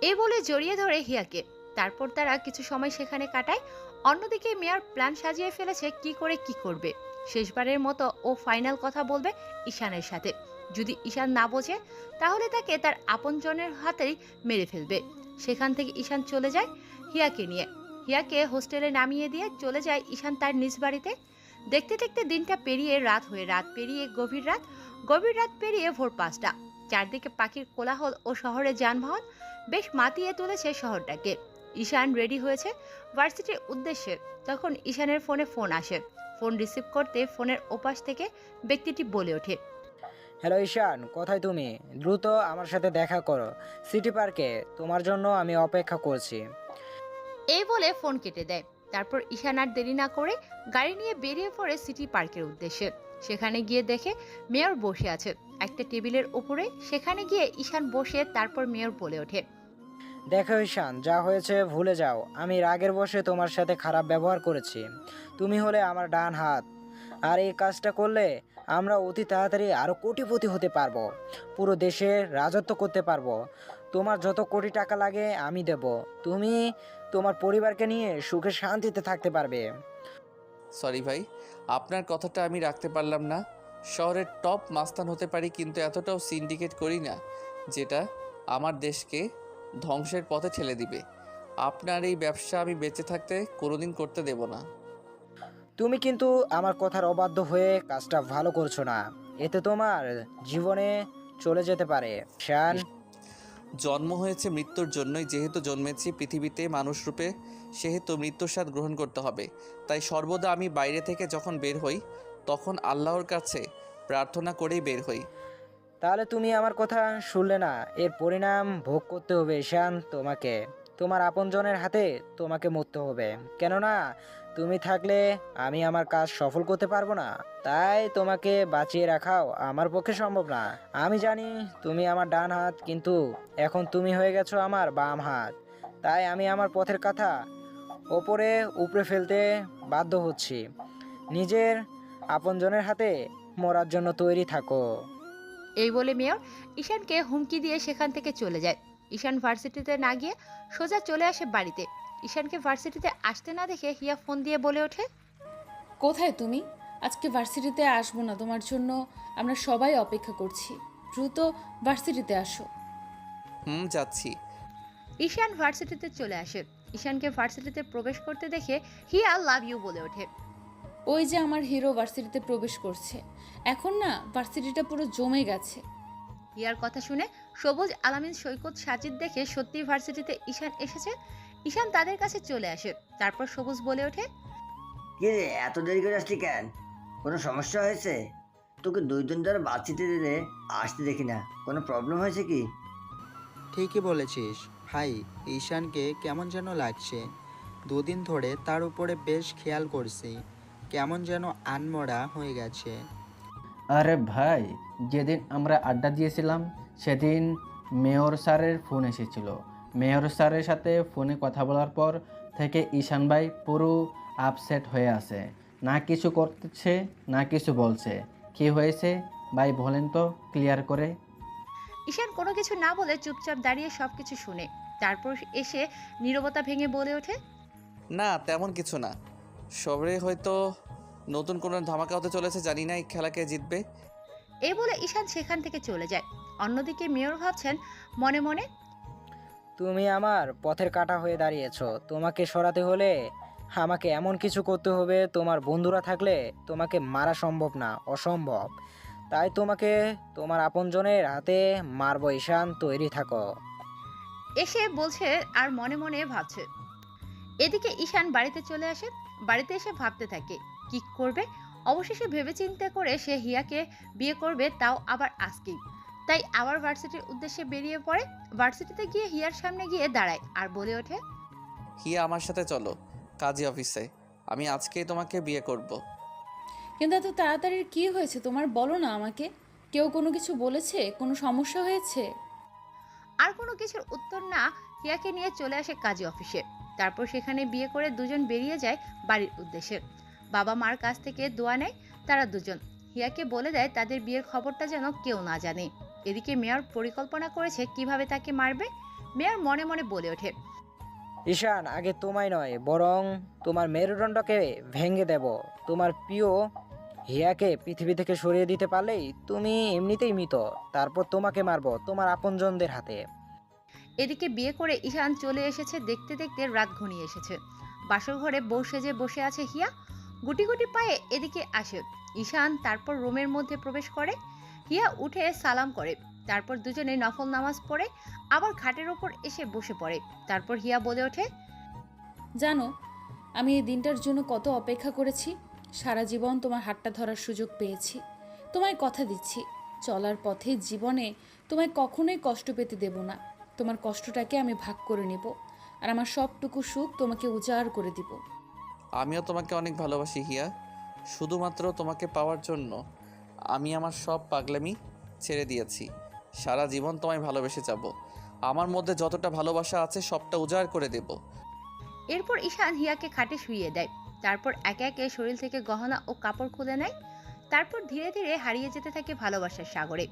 এই বলে জড়িয়ে ধরে হিয়াকে। তারপর তারা কিছু সময় সেখানে কাটায়। অন্যদিকে মেয়র প্ল্যান সাজিয়ে ফেলেছে কি করে কি করবে। শেষবারের মতো ও ফাইনাল কথা বলবে ঈশানের সাথে। যদি ঈশান না বোঝে তাহলে তাকে তার আপনজনের হাতেই মেরে ফেলবে। সেখান থেকে ঈশান চলে যায় হিয়াকে নিয়ে। হিয়াকে হোস্টেলে নামিয়ে দিয়ে চলে যায় ঈশান তার নিজ বাড়িতে। দেখতে দেখতে দিনটা পেরিয়ে রাত হয়ে, রাত পেরিয়ে গভীর রাত, গভীর রাত পেরিয়ে ভোর 5টা। চারদিকে পাখির কোলাহল ও শহরে যানবাহন বেশ মাতিয়ে তুলেছে শহরটাকে। ঈশান রেডি হয়েছে ভার্সিটির উদ্দেশ্যে, তখন ঈশানের ফোনে ফোন আসে। ফোন রিসিভ করতে ফোনের ওপাশ থেকে ব্যক্তিটি বলে ওঠে, হ্যালো ঈশান, কোথায় তুমি? দ্রুত আমার সাথে দেখা করো সিটি পার্কে, তোমার জন্য আমি অপেক্ষা করছি। এই বলে ফোন কেটে দেয়। তারপর ঈশান আর দেরি না করে গাড়ি নিয়ে বেরিয়ে পড়ে সিটি পার্কের উদ্দেশ্যে। সেখানে গিয়ে দেখে মেয়র বসে আছে একটা টেবিলের উপরে। সেখানে গিয়ে ঈশান বসে, তারপর মেয়র বলে ওঠে, দেখো ঈশান, যা হয়েছে ভুলে যাও। আমি রাগের বশে তোমার সাথে খারাপ ব্যবহার করেছি। তুমি হলে আমার ডান হাত, আর এই কাজটা করলে আমরা অতি তাড়াতাড়ি আরও কোটিপতি হতে পারবো, পুরো দেশে রাজত্ব করতে পারবো। তোমার যত কোটি টাকা লাগে আমি দেব, তুমি তোমার পরিবারকে নিয়ে সুখে শান্তিতে থাকতে পারবে। সরি ভাই, আপনার কথাটা আমি রাখতে পারলাম না। শহরের টপ মাস্তান হতে পারি, কিন্তু এতটাও সিন্ডিকেট করি না যেটা আমার দেশকে ধ্বংসের পথে ঠেলে দিবে। আপনার এই ব্যবসা আমি বেঁচে থাকতে কোনোদিন করতে দেব না। তুমি কিন্তু আমার কথার অবাধ্য হয়ে কাজটা ভালো করছো না, এতে তোমার জীবনে চলে যেতে পারে। শান, জন্ম হয়েছে মৃত্যুর জন্যই, যেহেতু জন্মেছি পৃথিবীতে মানুষ রূপে, সেহেতু মৃত্যুর স্বাদ গ্রহণ করতে হবে। তাই সর্বদা আমি বাইরে থেকে যখন বের হই তখন আল্লাহর কাছে প্রার্থনা করেই বের হই। তাহলে তুমি আমার কথা শুনলে না, এর পরিণাম ভোগ করতে হবে ঈশান তোমাকে। তোমার আপনজনের হাতে তোমাকে মরতে হবে, কেননা তুমি থাকলে আমি আমার কাজ সফল করতে পারবো না। তাই তোমাকে বাঁচিয়ে রাখাও আমার পক্ষে সম্ভব না। আমি জানি তুমি আমার ডান হাত, কিন্তু এখন তুমি হয়ে গেছো আমার বাম হাত। তাই আমি আমার পথের কথা ওপরে উপরে ফেলতে বাধ্য হচ্ছি। নিজের আপনজনের হাতে মরার জন্য তৈরি থাকো। এই বলে মেয়র ঈশানকে হুমকি দিয়ে সেখান থেকে চলে যায়। ঈশান ভার্সিটিতে না গিয়ে সোজা চলে আসে বাড়িতে। ঈশানকে ভার্সিটিতে আসতে না দেখে হিয়া ফোন দিয়ে বলে ওঠে, কোথায় তুমি? আজকে ভার্সিটিতে আসবো না তোমার জন্য, আমরা সবাই অপেক্ষা করছি। দ্রুত ভার্সিটিতে আসো। যাচ্ছি। ঈশান ভার্সিটিতে চলে আসে। ঈশানকে ভার্সিটিতে প্রবেশ করতে দেখে হিয়া লাভ ইউ বলে ওঠে। ওই যে আমার হিরো ভার্সিটিতে প্রবেশ করছে, এখন না ভার্সিটিটা পুরো জমে গেছে। হিয়ার কথা শুনে সবুজ, আলামিন, সৈকত, সাজিদ দেখে সত্যি ভার্সিটিতে ঈশান এসেছে। ঈশান তাদের কাছে চলে আসে। তারপর সবুজ বলে ওঠে, কি রে, এত দেরি করে আসলি কেন? কোনো সমস্যা হয়েছে? তোকে 2 দিন ধরে বাচ্চিতে দিলে আসতে দেখি না, কোনো প্রবলেম হয়েছে কি? ঠিকই বলেছিস ভাই, ঈশানকে কেমন যেন লাগছে। 2 দিন ধরে তার উপরে বেশ খেয়াল করছি, কেমন যেন আনমরা হয়ে গেছে। আরে ভাই, যেদিন আমরা আড্ডা দিয়েছিলাম সেদিন মেয়র স্যারের ফোন এসেছিল। মেয়র স্যারের সাথে ফোনে কথা বলার পর থেকে ঈশান ভাই পুরো আপসেট হয়ে আছে, না কিছু করতেছে না কিছু বলছে। কি হয়েছে ভাই বলেন তো ক্লিয়ার করে। ঈশান কোনো কিছু না বলে চুপচাপ দাঁড়িয়ে সবকিছু শুনে। তারপর এসে নীরবতা ভেঙে বলে ওঠে, না তেমন কিছু না, সবরে হয়তো নতুন কোনো ধামাকা হতে চলেছে, জানি না এই খেলা কে জিতবে। এই বলে ঈশান সেখান থেকে চলে যায়। অন্যদিকে মেয়র ভাবছেন মনে মনে, তুমি আমার পথের কাঁটা হয়ে দাঁড়িয়েছো। তোমাকে সরাতে হলে আমাকে এমন কিছু করতে হবে, তোমার বন্ধুরা থাকলে তোমাকে মারা সম্ভব না, অসম্ভব। তাই তোমাকে তোমার আপনজনের হাতে মারবো। ঈশান, তৈরি থাকো। এসে বলছে আর মনে মনে ভাবছে। এদিকে ঈশান বাড়িতে চলে আসে। বাড়িতে এসে ভাবতে থাকে কি করবে। অবশেষে ভেবেচিন্তে করে সে হিয়াকে বিয়ে করবে, তাও আবার আজকেই। তাই আবার ভার্সিটির উদ্দেশ্যে বেরিয়ে পড়ে। ভার্সিটিতে গিয়ে হিয়ার সামনে গিয়ে দাঁড়ায় আর বলে ওঠে, হিয়া আমার সাথে চলো কাজী অফিসে, আমি আজকেই তোমাকে বিয়ে করব। কিন্তু এত তাড়াতাড়ি কি হয়েছে তোমার, বলো না আমাকে। কেউ কোনো কিছু বলেছে? কোনো সমস্যা হয়েছে? আর কোনো কিছুর উত্তর না হিয়াকে নিয়ে চলে আসে কাজী অফিসে। তারপর সেখানে বিয়ে করে দুজন বেরিয়ে যায় বাড়ির উদ্দেশ্যে। বাবা মার কাছ থেকে দোয়া নেয় তারা দুজন। হিয়াকে বলে দেয় তাদের বিয়ের খবরটা যেন কেউ না জানে। এদিকে মেয়র পরিকল্পনা করেছে কিভাবে তাকে মারবে। মেয়র মনে মনে বলে ওঠে, ঈশান, আগে তোমায় নয় বরং তোমার মেরুদণ্ডকে ভেঙে দেব। তোমার প্রিয় হিয়াকে পৃথিবী থেকে সরিয়ে দিতে পারলেই তুমি এমনিতেই মৃত। তারপর তোমাকে মারবো তোমার আপনজনদের হাতে। এদিকে বিয়ে করে ঈশান চলে এসেছে। দেখতে দেখতে রাত ঘনিয়ে এসেছে। বাসর ঘরে বউ সেজে বসে আছে হিয়া। গুটি গুটি পায়ে এদিকে আসে ঈশান। তারপর রুমের মধ্যে প্রবেশ করে। হিয়া উঠে সালাম করে। তারপর দুজনে নফল নামাজ পড়ে আবার খাটের ওপর এসে বসে পড়ে। তারপর হিয়া বলে ওঠে, জানো, আমি এই দিনটার জন্য কত অপেক্ষা করেছি। সারা জীবন তোমার হাতটা ধরার সুযোগ পেয়েছি। তোমায় কথা দিচ্ছি, চলার পথে জীবনে তোমায় কখনোই কষ্ট পেতে দেব না। তোমার কষ্টটাকে আমি ভাগ করে নেব, আর আমার সবটুকু সুখ তোমাকে উজাড় করে দিব। আমিও তোমাকে অনেক ভালোবাসি হিয়া, শুধুমাত্র তোমাকে পাওয়ার জন্য আমি আমার সব পাগলামি ছেড়ে দিয়েছি। সারা জীবন তোমায় ভালোবেসে যাব, আমার মধ্যে যতটা ভালোবাসা আছে সবটা উজাড় করে দেব। এরপর ঈশান হিয়াকে খাটে শুইয়ে দেয়। তারপর একে একে শরীর থেকে গহনা ও কাপড় খুলে নেয়। তারপর ধীরে ধীরে হারিয়ে যেতে থাকে ভালোবাসার সাগরে।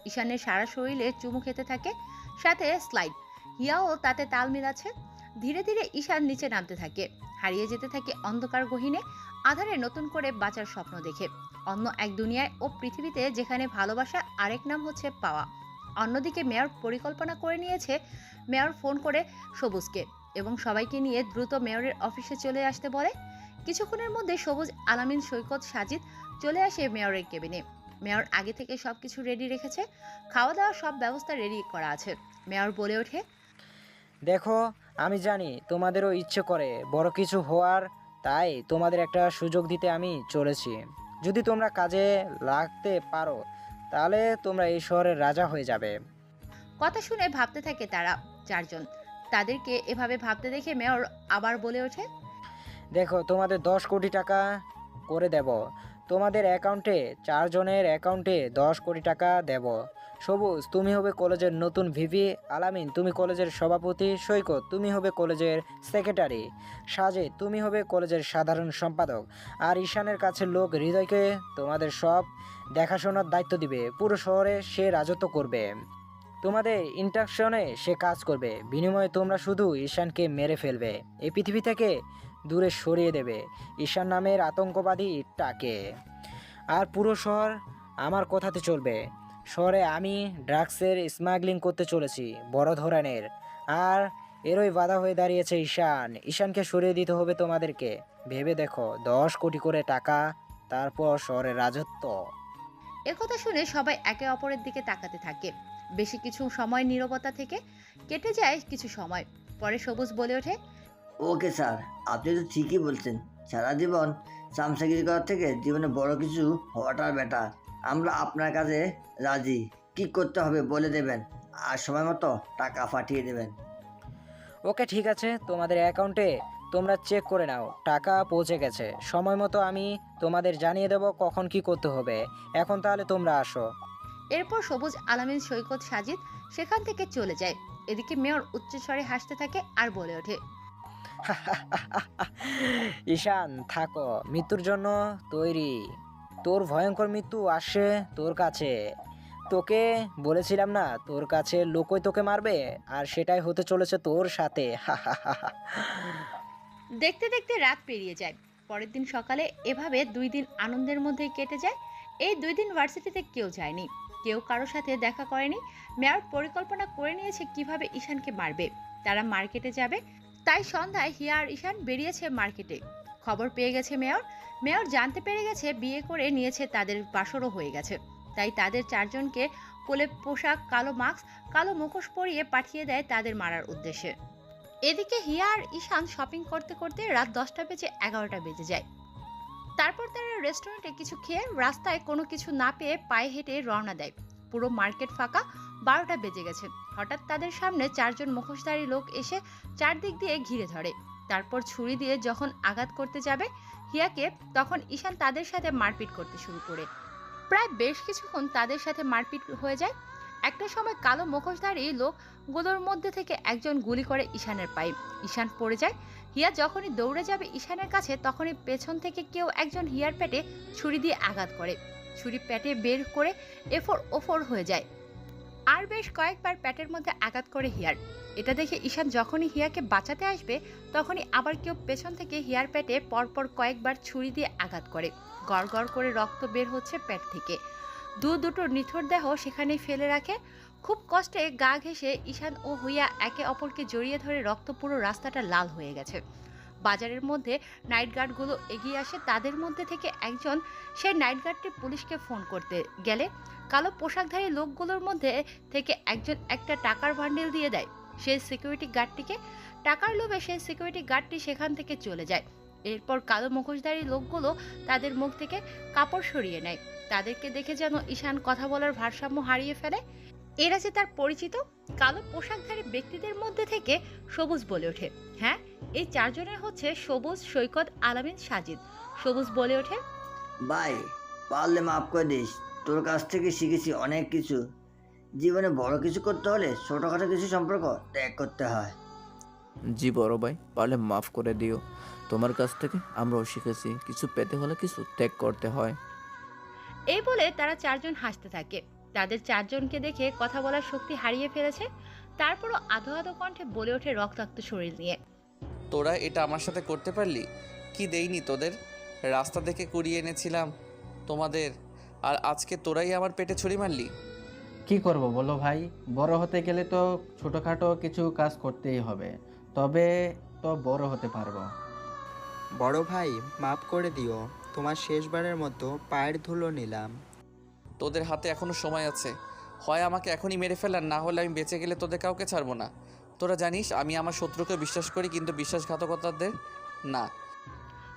ঈশানের সারা শরীরে চুমু খেতে থাকে, সাথে স্লাইড। হিয়াও তাতে তাল মিলাচ্ছে। ধীরে ধীরে ঈশান নিচে নামতে থাকে, হারিয়ে যেতে থাকে অন্ধকার গহীনে। আধারে নতুন করে বাঁচার স্বপ্ন দেখে অন্য এক দুনিয়ায় ও পৃথিবীতে, যেখানে ভালোবাসার আরেক নাম হচ্ছে পাওয়া। অন্যদিকে মেয়র পরিকল্পনা করে নিয়েছে। মেয়র ফোন করে সবুজকে এবং সবাইকে নিয়ে দ্রুত মেয়রের অফিসে চলে আসতে বলে। কিছুক্ষণের মধ্যে সবুজ, আলামিন, সৈকত, সাজিদ চলে আসে মেয়রের কেবিনে। মেয়র আগে থেকে সবকিছু রেডি রেখেছে। খাওয়া দাওয়া সব ব্যবস্থা রেডি করা আছে। মেয়র বলে ওঠে, দেখো, আমি জানি তোমাদেরও ইচ্ছে করে বড় কিছু হওয়ার, তাই তোমাদের একটা সুযোগ দিতে আমি চলেছি। যদি তোমরা কাজে লাগতে পারো তাহলে তোমরা এই শহরের রাজা হয়ে যাবে। কথা শুনে ভাবতে থাকে তারা চারজন। তাদেরকে এভাবে ভাবতে দেখে মেয়র আবার বলে ওঠে, দেখো, তোমাদের 10 কোটি টাকা করে দেব। তোমাদের অ্যাকাউন্টে, চারজনের অ্যাকাউন্টে 10 কোটি টাকা দেব। সবুজ, তুমি হবে কলেজের নতুন ভিপি। আলামিন, তুমি কলেজের সভাপতি। সৈকত, তুমি হবে কলেজের সেক্রেটারি। সাজেদ, তুমি হবে কলেজের সাধারণ সম্পাদক। আর ঈশানের কাছে লোক হৃদয়কে তোমাদের সব দেখাশোনার দায়িত্ব দিবে। পুরো শহরে সে রাজত্ব করবে, তোমাদের ইন্টাকশনে সে কাজ করবে। বিনিময়ে তোমরা শুধু ঈশানকে মেরে ফেলবে, এই পৃথিবী থেকে দূরে সরিয়ে দেবে ঈশান নামের আতঙ্কবাদীটাকে। আর পুরো শহর আমার কথাতে চলবে। শহরে আমি ড্রাগসের স্মাগলিং করতে চলেছি বড় ধরনের, আর এরই বাধা হয়ে দাঁড়িয়েছে ঈশান। ঈশানকে সরিয়ে দিতে হবে তোমাদেরকে। ভেবে দেখো, 10 কোটি করে টাকা, তারপর শহরের রাজত্ব। একথা শুনে সবাই একে অপরের দিকে তাকাতে থাকে। বেশি কিছু সময় নীরবতা থেকে কেটে যায় কিছু সময়। পরে সবুজ বলে ওঠে, ওকে স্যার, আপনি তো ঠিকই বলছেন। সারা জীবন চামচাগিরি করার থেকে জীবনে বড় কিছু হওয়াটা বেটার। আমরা আপনার কাছে রাজি। কি করতে হবে বলে দেবেন, আর সময় মতো টাকা পাঠিয়ে দেবেন। ওকে, ঠিক আছে, তোমাদের অ্যাকাউন্টে তোমরা চেক করে নাও, টাকা পৌঁছে গেছে। সময় মতো আমি তোমাদের জানিয়ে দেব কখন কি করতে হবে। এখন তাহলে তোমরা আসো। এরপর সবুজ, আলামিন, সৈকত, সাজিদ সেখান থেকে চলে যায়। এদিকে মেয়র উচ্চস্বরে হাসতে থাকে আর বলে ওঠে, ঈশান, থাকো, মৃত্যুর জন্য তৈরি। তোর ভয়ঙ্কর মৃত্যু আসছে তোর কাছে। তোকে বলেছিলাম না, তোর কাছে লোকই তোকে মারবে, আর সেটাই হতে চলেছে তোর সাথে। দেখতে দেখতে রাত পেরিয়ে যায়। পরের দিন সকালে এভাবে 2 দিন আনন্দের মধ্যেই কেটে যায়। এই 2 দিন ভার্সিটিতে কেউ যায়নি, কেউ কারোর সাথে দেখা করেনি। মেয়র পরিকল্পনা করে নিয়েছে কিভাবে ঈশানকে মারবে। তারা মার্কেটে যাবে, তাই সন্ধ্যায় হিয়া আর ঈশান বেরিয়েছে মার্কেটে। খবর পেয়ে গেছে মেয়র জানতে পেরে গেছে বিয়ে করে নিয়েছে, তাদের বাসরও হয়ে গেছে। তাই তাদের 4 জনকে কোলে পোশাক, কালো মাস্ক, কালো মুখোশ পরিয়ে পাঠিয়ে দেয় তাদের মারার উদ্দেশ্যে। এদিকে হিয়া আর ঈশান শপিং করতে করতে রাত 10টা বেজে 11টা বেজে যায়। তারপর তারা রেস্টুরেন্টে কিছু খেয়ে রাস্তায় কোনো কিছু না পেয়ে পায়ে হেঁটে রওনা দেয়। পুরো মার্কেট ফাঁকা, 12টা বেজে গেছে। হঠাৎ তাদের সামনে 4 জন মুখোশধারী লোক এসে চারদিক দিয়ে ঘিরে ধরে। তারপর ছুরি দিয়ে যখন আঘাত করতে যাবে হিয়াকে, তখন ঈশান তাদের সাথে মারপিট করতে শুরু করে। প্রায় বেশ কিছুক্ষণ তাদের সাথে মারপিট হয়ে যায়। একটা সময় কালো মুখোশধারী লোকগুলোর মধ্যে থেকে একজন গুলি করে ঈশানের পায়ে। ঈশান পড়ে যায়। হিয়া যখনই দৌড়ে যাবে ঈশানের কাছে, তখনই পেছন থেকে কেউ একজন হিয়ার পেটে ছুরি দিয়ে আঘাত করে। ছুরি পেটে বের করে এফোর ওফোর হয়ে যায়। আর বেশ কয়েকবার পেটের মধ্যে আঘাত করে হিয়ার। এটা দেখে ঈশান যখনই হিয়াকে বাঁচাতে আসবে, তখনই আবার কেউ পেছন থেকে হিয়ার পেটে পরপর কয়েকবার ছুরি দিয়ে আঘাত করে। গড় গড় করে রক্ত বের হচ্ছে পেট থেকে। দুটো নিথর দেহ সেখানে ফেলে রাখে। খুব কষ্টে গা ঘেঁষে ঈশান ও হিয়া একে অপরকে জড়িয়ে ধরে, রক্ত পুরো রাস্তাটা লাল হয়ে গেছে। বাজারের মধ্যে নাইট গার্ডগুলো এগিয়ে আসে। তাদের মধ্যে থেকে একজন সেই নাইট গার্ডটি পুলিশকে ফোন করতে গেলে কালো পোশাকধারী লোকগুলোর মধ্যে থেকে একজন একটা টাকার বান্ডেল দিয়ে দেয় সেই সিকিউরিটি গার্ডটিকে। টাকার লোভে সেই সিকিউরিটি গার্ডটি সেখান থেকে চলে যায়। এরপর কালো মুখোশধারী লোকগুলো তাদের মুখ থেকে কাপড় সরিয়ে নেয়। তাদেরকে দেখে যেন ঈশান কথা বলার ভারসাম্য হারিয়ে ফেলে। এরা যে তার পরিচিত কালো পোশাকধারী ব্যক্তিদের মধ্যে থেকে সবুজ বলে ওঠে, হ্যাঁ, এই 4 জনের হচ্ছে সবুজ, সৈকত, আলামিন, সাজিদ। সবুজ বলে ওঠে, ভাই পারলে মাফ করে দিস, তোর কাছ থেকে শিখেছি অনেক কিছু। জীবনে বড় কিছু করতে হলে ছোটোখাটো কিছু সম্পর্ক ত্যাগ করতে হয়। জি বড় ভাই, পারলে মাফ করে দিও। তোমার কাছ থেকে আমরাও শিখেছি কিছু পেতে হলে কিছু ত্যাগ করতে হয়। এই বলে তারা 4 জন হাসতে থাকে। তাদের 4 জনকে দেখে কথা বলার শক্তি হারিয়ে ফেলেছে। তারপরও আধো আধো কণ্ঠে বলে ওঠে রক্তাক্ত শরীর নিয়ে, তোরা এটা আমার সাথে করতে পারলি? কি দেইনি তোদের? রাস্তা দেখে কুড়িয়ে এনেছিলাম তোমাদের, আর আজকে তোরাই আমার পেটে ছুরি মারলি। কি করব বলো ভাই, বড় হতে গেলে তো ছোটোখাটো কিছু কাজ করতেই হবে, তবে তো বড় হতে পারবো। বড় ভাই মাফ করে দিও, তোমার শেষবারের মতো পায়ের ধুলো নিলাম। তোদের হাতে এখনো সময় আছে, হয় আমাকে এখনই মেরে ফেলার, না হলে আমি বেঁচে গেলে তোদের কাউকে ছাড়বো না। তোরা জানিস আমি আমার শত্রুকে বিশ্বাস করি, কিন্তু বিশ্বাসঘাতকতাদের না।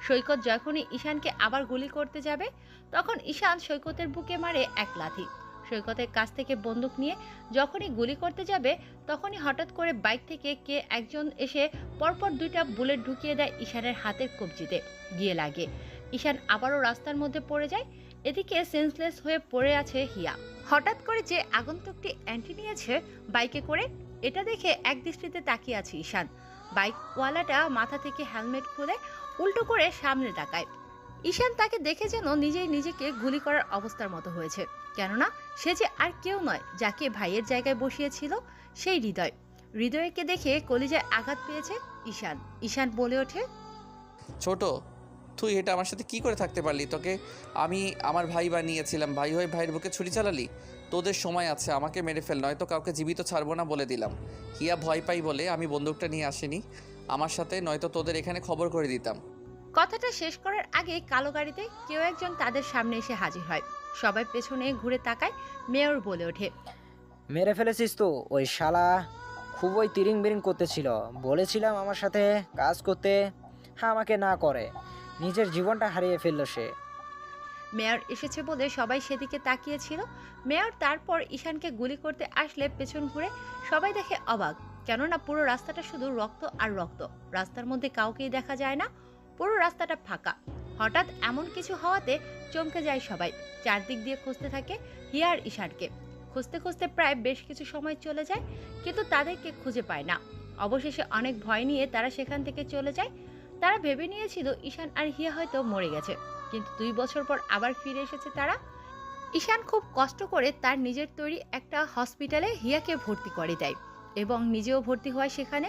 সৈকত যখনই ঈশানকে আবার গুলি করতে যাবে, তখন ঈশান সৈকতের বুকে মারে এক লাথি। সৈকতের কাছ থেকে বন্দুক নিয়ে যখনই গুলি করতে যাবে, তখনই হঠাৎ করে বাইক থেকে কে একজন এসে পরপর 2টা বুলেট ঢুকিয়ে দেয় ঈশানের হাতের কবজিতে, গিয়ে লাগে। ঈশান আবারও রাস্তার মধ্যে পড়ে যায়। এদিকে সেন্সলেস হয়ে পড়ে আছে হিয়া। হঠাৎ করে যে আগন্তুকটি অ্যান্টি নিয়েছে বাইকে করে, এটা দেখে এক দৃষ্টিতে তাকিয়ে আছে ঈশান। বাইকওয়ালাটা মাথা থেকে হেলমেট খুলে উল্টো করে সামনে তাকায়। ঈশান তাকে দেখে যেন নিজেই নিজেকে গুলি করার অবস্থার মতো হয়েছে, কেননা সে যে আর কেউ নয়, যাকে ভাইয়ের জায়গায় বসিয়েছিল সেই হৃদয়কে দেখে কলিজায় আঘাত পেয়েছে ঈশান বলে ওঠে, ছোট, তুই এটা আমার সাথে কি করে থাকতে পারলি? তোকে আমি আমার ভাই বানিয়েছিলাম, ভাই হয়ে ভাইয়ের বুকে ছুরি চালালি। তোদের সময় আছে, আমাকে মেরে ফেল, নয়তো কাউকে জীবিত ছাড়বো না বলে দিলাম। হিয়া ভয় পাই বলে আমি বন্দুকটা নিয়ে আসিনি আমার সাথে, নয়তো তোদের এখানে খবর করে দিতাম। কথাটা শেষ করার আগে কালো গাড়িতে কেউ একজন তাদের সামনে এসে হাজির হয়। সবাই পেছনে ঘুরে তাকায়। মেয়র বলে ওঠে, মেরে ফেলেছিস তো? ওই শালা খুবই তিরিং বিরিং করতেছিল, বলেছিলাম আমার সাথে কাজ করতে, হ্যাঁ আমাকে না করে নিজের জীবনটা হারিয়ে ফেললো সে। মেয়র এসেছে বলে সবাই সেদিকে তাকিয়েছিল। মেয়র তারপর ঈশানকে গুলি করতে আসলে পেছন ঘুরে সবাই দেখে অবাক, কেননা পুরো রাস্তাটা শুধু রক্ত আর রক্ত। রাস্তার মধ্যে কাউকেই দেখা যায় না, পুরো রাস্তাটা ফাঁকা। হঠাৎ এমন কিছু হওয়াতে চমকে যায় সবাই। চারদিক দিয়ে খুঁজতে থাকে হিয়া আর ঈশানকে। খুঁজতে খুঁজতে প্রায় বেশ কিছু সময় চলে যায়, কিন্তু তাদেরকে খুঁজে পায় না। অবশেষে অনেক ভয় নিয়ে তারা সেখান থেকে চলে যায়। তারা ভেবে নিয়েছিল ঈশান আর হিয়া হয়তো মরে গেছে, কিন্তু 2 বছর পর আবার ফিরে এসেছে তারা। ঈশান খুব কষ্ট করে তার নিজের তৈরি একটা হসপিটালে হিয়াকে ভর্তি করে দেয় এবং নিজেও ভর্তি হয় সেখানে।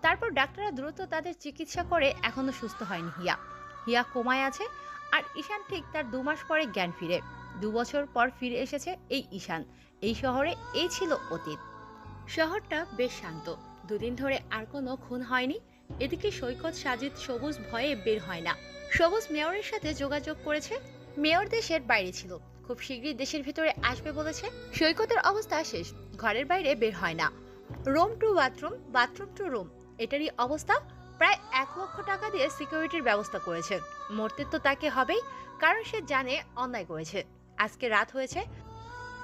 তারপর ডাক্তাররা দ্রুত তাদের চিকিৎসা করে এখনো সুস্থ হয়নি হিয়া। হিয়া কোমায় আছে আর ঈশান ঠিক তার 2 মাস পরে জ্ঞান ফিরে। 2 বছর পর ফিরে এসেছে এই ঈশান। এই শহরে এই ছিল অতীত। শহরটা বেশ শান্ত। 2 দিন ধরে আর কোনো খুন হয়নি। এদিকে সৈকত, সাজিদ, সবুজ ভয়ে বের হয় না। সবুজ মেয়রের সাথে যোগাযোগ করেছে। মেয়র দেশের বাইরে ছিল, খুব শীঘ্রই দেশের ভিতরে আসবে বলেছে। সৈকতের অবস্থা শেষ, ঘরের বাইরে বের হয় না। Room to bathroom, bathroom to room, এটারই অবস্থা। প্রায় 1 লক্ষ টাকা দিয়ে সিকিউরিটির ব্যবস্থা করেছে। মরতে তো তাকে হবেই, কারণ সে জানে অন্যায় করেছে। আজকে রাত হয়েছে।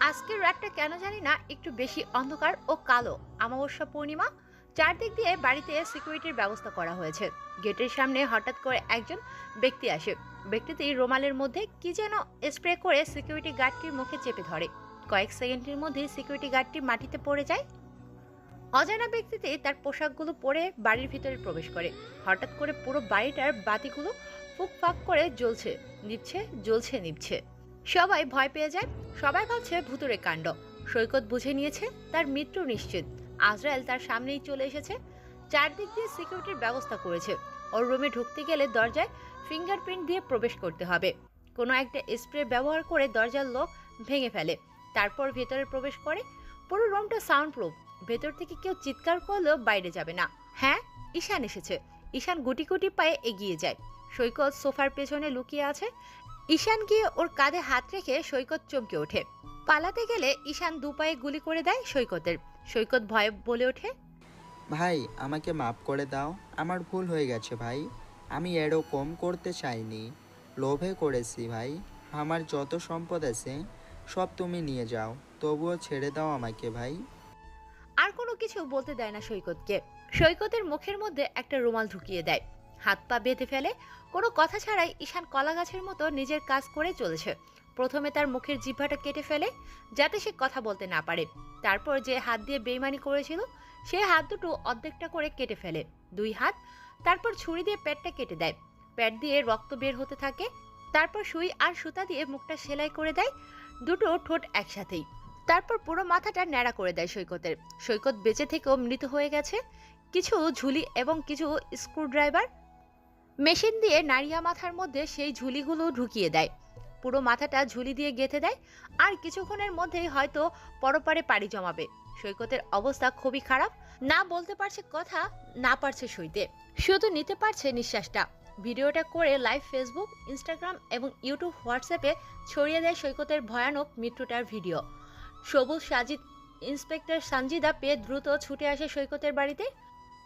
আজকের রাতটা কেন জানি না একটু বেশি অন্ধকার ও কালো। অমাবস্যা পূর্ণিমা। চারদিক দিয়ে বাড়িতে সিকিউরিটির ব্যবস্থা করা হয়েছে। গেটের সামনে হঠাৎ করে একজন ব্যক্তি আসে। ব্যক্তিটি রুমালের মধ্যে কি যেন স্প্রে করে সিকিউরিটি গার্ডটির মুখে চেপে ধরে। কয়েক সেকেন্ডের মধ্যে সিকিউরিটি গার্ডটি মাটিতে পড়ে যায়। অজানা ব্যক্তিটি তার পোশাকগুলো পরে বাড়ির ভিতরে প্রবেশ করে। হঠাৎ করে পুরো বাড়িটার বাতিগুলো ফুকফাক করে জ্বলছে নিভছে, জ্বলছে নিভছে। সবাই ভয় পেয়ে যায়। সবাই ভাবছে ভুতুড়ে কাণ্ড। সৈকত বুঝে নিয়েছে তার মৃত্যু নিশ্চিত। আজরায়েল তার সামনেই চলে এসেছে। চারদিক দিয়ে সিকিউরিটির ব্যবস্থা করেছে। ওর রুমে ঢুকতে গেলে দরজায় ফিঙ্গারপ্রিন্ট দিয়ে প্রবেশ করতে হবে। কোনো একটা স্প্রে ব্যবহার করে দরজার লক ভেঙে ফেলে। তারপর ভেতরে প্রবেশ করে। পুরো রুমটা সাউন্ড প্রুফ। ভেতর থেকে কেউ চিৎকার করলেও বাইরে যাবে না। হ্যাঁ, ঈশান এসেছে। ঈশান গুটি গুটি পায়ে এগিয়ে যায়। সৈকত সোফার পেছনে লুকিয়ে আছে। ঈশান গিয়ে ওর কাঁধে হাত রেখে সৈকত চমকে ওঠে। পালাতে গেলে ঈশান 2 পায়ে গুলি করে দেয় সৈকতের। সৈকত ভয়ে বলে ওঠে, ভাই আমাকে মাফ করে দাও, আমার ভুল হয়ে গেছে ভাই। আমি এরকম করতে চাইনি, লোভে করেছি ভাই। আমার যত সম্পদ আছে সব তুমি নিয়ে যাও, তবুও ছেড়ে দাও আমাকে ভাই। আর কোনো কিছু বলতে দেয় না সৈকতকে। সৈকতের মুখের মধ্যে একটা রুমাল ঢুকিয়ে দেয়। হাত পা বেঁধে ফেলে। কোনো কথা ছাড়াই ঈশান কলা গাছের মতো নিজের কাজ করে চলেছে। প্রথমে তার মুখের জিহ্বাটা কেটে ফেলে যাতে সে কথা বলতে না পারে। তারপর যে হাত দিয়ে বেইমানি করেছিল সে হাত দুটো অর্ধেকটা করে কেটে ফেলে, 2 হাত। তারপর ছুরি দিয়ে পেটটা কেটে দেয়। পেট দিয়ে রক্ত বের হতে থাকে। তারপর সুই আর সুতা দিয়ে মুখটা সেলাই করে দেয়, দুটো ঠোঁট একসাথেই। তারপর পুরো মাথাটা ন্যাড়া করে দেয় সৈকতের। সৈকত বেঁচে থেকেও মৃত হয়ে গেছে। কিছু ঝুলি এবং কিছু স্ক্রুড্রাইভার মেশিন দিয়ে নাড়িয়া মাথার মধ্যে সেই ঝুলিগুলো ঢুকিয়ে দেয়। পুরো মাথাটা ঝুলি দিয়ে গেঁথে দেয়। আর কিছুক্ষণের মধ্যেই হয়তো পরপারে পাড়ি জমাবে। সৈকতের অবস্থা খুবই খারাপ। না বলতে পারছে কথা, না পারছে সইতে, শুধু নিতে পারছে নিঃশ্বাসটা। ভিডিওটা করে লাইভ ফেসবুক, ইনস্টাগ্রাম এবং ইউটিউব, হোয়াটসঅ্যাপে ছড়িয়ে দেয় সৈকতের ভয়ানক মৃত্যুটার ভিডিও। সবুজ, সাজিদ, ইন্সপেক্টর সঞ্জিদা পেয়ে দ্রুত ছুটে আসে সৈকতের বাড়িতে।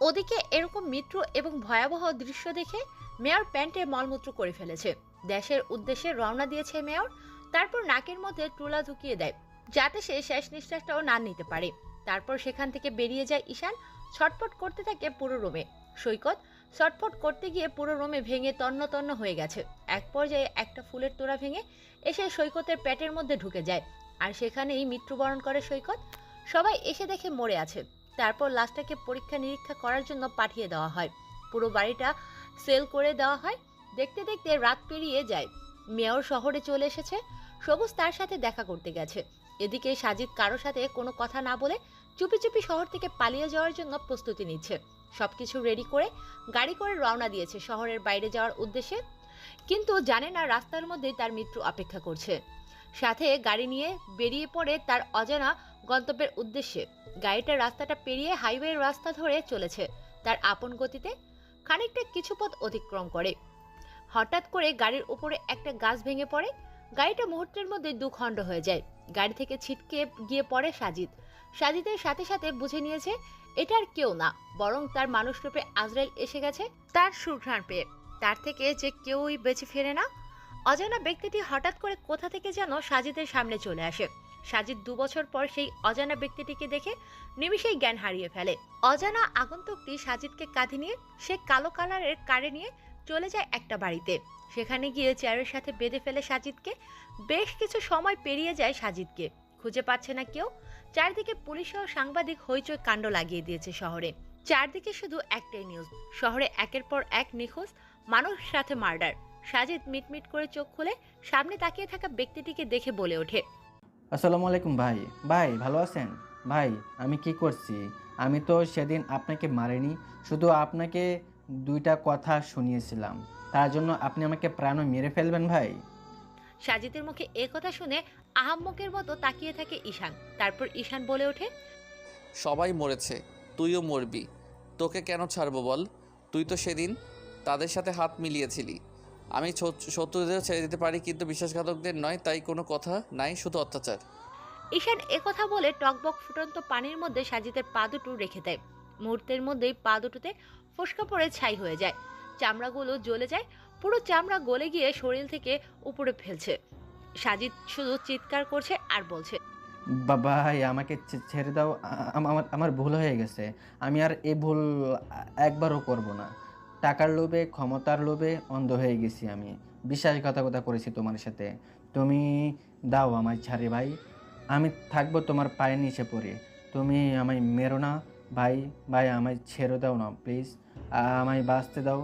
ওদিকে এরকম মৃত্যু এবং ভয়াবহ দৃশ্য দেখে মেয়র প্যান্টে মলমূত্র করে ফেলেছে। দেশের উদ্দেশ্যে রওনা দিয়েছে মেয়র। তারপর নাকের মধ্যে টুলা ঢুকিয়ে দেয় যাতে সে শেষ নিঃশ্বাসটাও না নিতে পারে। তারপর সেখান থেকে বেরিয়ে যায় ঈশান। ছটফট করতে থাকে পুরো রুমে। সৈকত ছটফট করতে গিয়ে পুরো রুমে ভেঙে তন্ন তন্ন হয়ে গেছে। এক পর্যায়ে একটা ফুলের তোড়া ভেঙে এসে সৈকতের পেটের মধ্যে ঢুকে যায়। আর সেখানেই মৃত্যুবরণ করে সৈকত। সবাই এসে দেখে মরে আছে। তারপর লাশটাকে পরীক্ষা নিরীক্ষা করার জন্য পাঠিয়ে দেওয়া হয়। পুরো বাড়িটা সেল করে দেওয়া হয়। দেখতে দেখতে রাত পেরিয়ে যায়। মেয়র শহরে চলে এসেছে। সবুজ তার সাথে দেখা করতে গেছে। এদিকে সাজিদ কারো সাথে কোনো কথা না বলে চুপি চুপি শহর থেকে পালিয়ে যাওয়ার জন্য প্রস্তুতি নিচ্ছে। সবকিছু রেডি করে গাড়ি করে রওনা দিয়েছে শহরের বাইরে যাওয়ার উদ্দেশ্যে। কিন্তু জানে না রাস্তার মধ্যেই তার মৃত্যু অপেক্ষা করছে। সাথে গাড়ি নিয়ে বেরিয়ে পড়ে তার অজানা গন্তব্যের উদ্দেশ্যে। গাড়িটা রাস্তাটা পেরিয়ে হাইওয়ে রাস্তা ধরে চলেছে তার আপন গতিতে। খানিকটা কিছু পথ অতিক্রম করে হঠাৎ করে গাড়ির উপরে একটা গাছ ভেঙে পড়ে। গাড়িটা মুহূর্তের মধ্যে 2 খণ্ড হয়ে যায়। গাড়ি থেকে ছিটকে গিয়ে পড়ে সাজিদ। সাজিদের সাথে সাথে বুঝে নিয়েছে এটা আর কেউ না, বরং তার মানুষরূপে আজরাইল এসে গেছে তার সুঘ্রাণ পেয়ে। তার থেকে যে কেউই বেঁচে ফেরে না। অজানা ব্যক্তিটি হঠাৎ করে কোথা থেকে যেন সাজিদের সামনে চলে আসে। সাজিদ 2 বছর পর সেই অজানা ব্যক্তিটিকে দেখে নিমিষেই জ্ঞান হারিয়ে ফেলে। অজানা আগন্তুকটি সাজিদকে কাঁধে নিয়ে সে কালো কালারের কারে নিয়ে চলে যায় একটা বাড়িতে। সেখানে গিয়ে চেয়ারের সাথে বেঁধে ফেলে সাজিদকে। বেশ কিছু সময় পেরিয়ে যায় সাজিদকে খুঁজে পাচ্ছে না কেউ। চারদিকে পুলিশ ও সাংবাদিক হইচই কাণ্ড লাগিয়ে দিয়েছে শহরে। চারদিকে শুধু একটাই নিউজ, শহরে একের পর এক নিখোঁজ মানুষ, সাথে মার্ডার। সাজিদ মিটমিট করে চোখ খুলে সামনে তাকিয়ে থাকা ব্যক্তিটিকে দেখে বলে ওঠে, আসসালামু আলাইকুম ভাই। ভাই ভালো আছেন? ভাই আমি কি করছি? আমি তো সেদিন আপনাকে মারিনি, শুধু আপনাকে দুইটা কথা শুনিয়েছিলাম। তার জন্য আপনি আমাকে প্রাণও মেরে ফেলবেন ভাই? সাজিদের মুখে এ কথা শুনে আহাম্মকের মতো তাকিয়ে থাকে ঈশান। তারপর ঈশান বলে ওঠে, সবাই মরেছে, তুইও মরবি। তোকে কেন ছাড়বো বল? তুই তো সেদিন তাদের সাথে হাত মিলিয়েছিলি। আমি শত্রুদেরও ছেড়ে দিতে পারি, কিন্তু বিশ্বাসঘাতকদের নয়। তাই কোনো কথা নাই, শুধু অত্যাচার। ঈশান একথা বলে টকবক ফুটন্ত পানির মধ্যে সাজিদের পা দুটো রেখে দেয়। মুহূর্তের মধ্যেই পা দুটোতে ফোসকা পড়ে ছাই হয়ে যায়, চামড়াগুলো জ্বলে যায়, পুরো চামড়া গলে গিয়ে শরীর থেকে উপরে ফেলছে। সাজিদ শুধু চিৎকার করছে আর বলছে, ভাই আমাকে ছেড়ে দাও, আমার ভুল হয়ে গেছে। আমি আর এই ভুল একবারও করব না। টাকার লোভে, ক্ষমতার লোভে অন্ধ হয়ে গেছি আমি। বিশ্বাসঘাতকতা করেছি তোমার সাথে। তুমি দাও আমায় ছাড়ে ভাই। আমি থাকবো তোমার পায়ের নিচে পড়ে। তুমি আমায় মেরো না ভাই। ভাই আমায় ছেড়ে দাও না প্লিজ। আমায় বাঁচতে দাও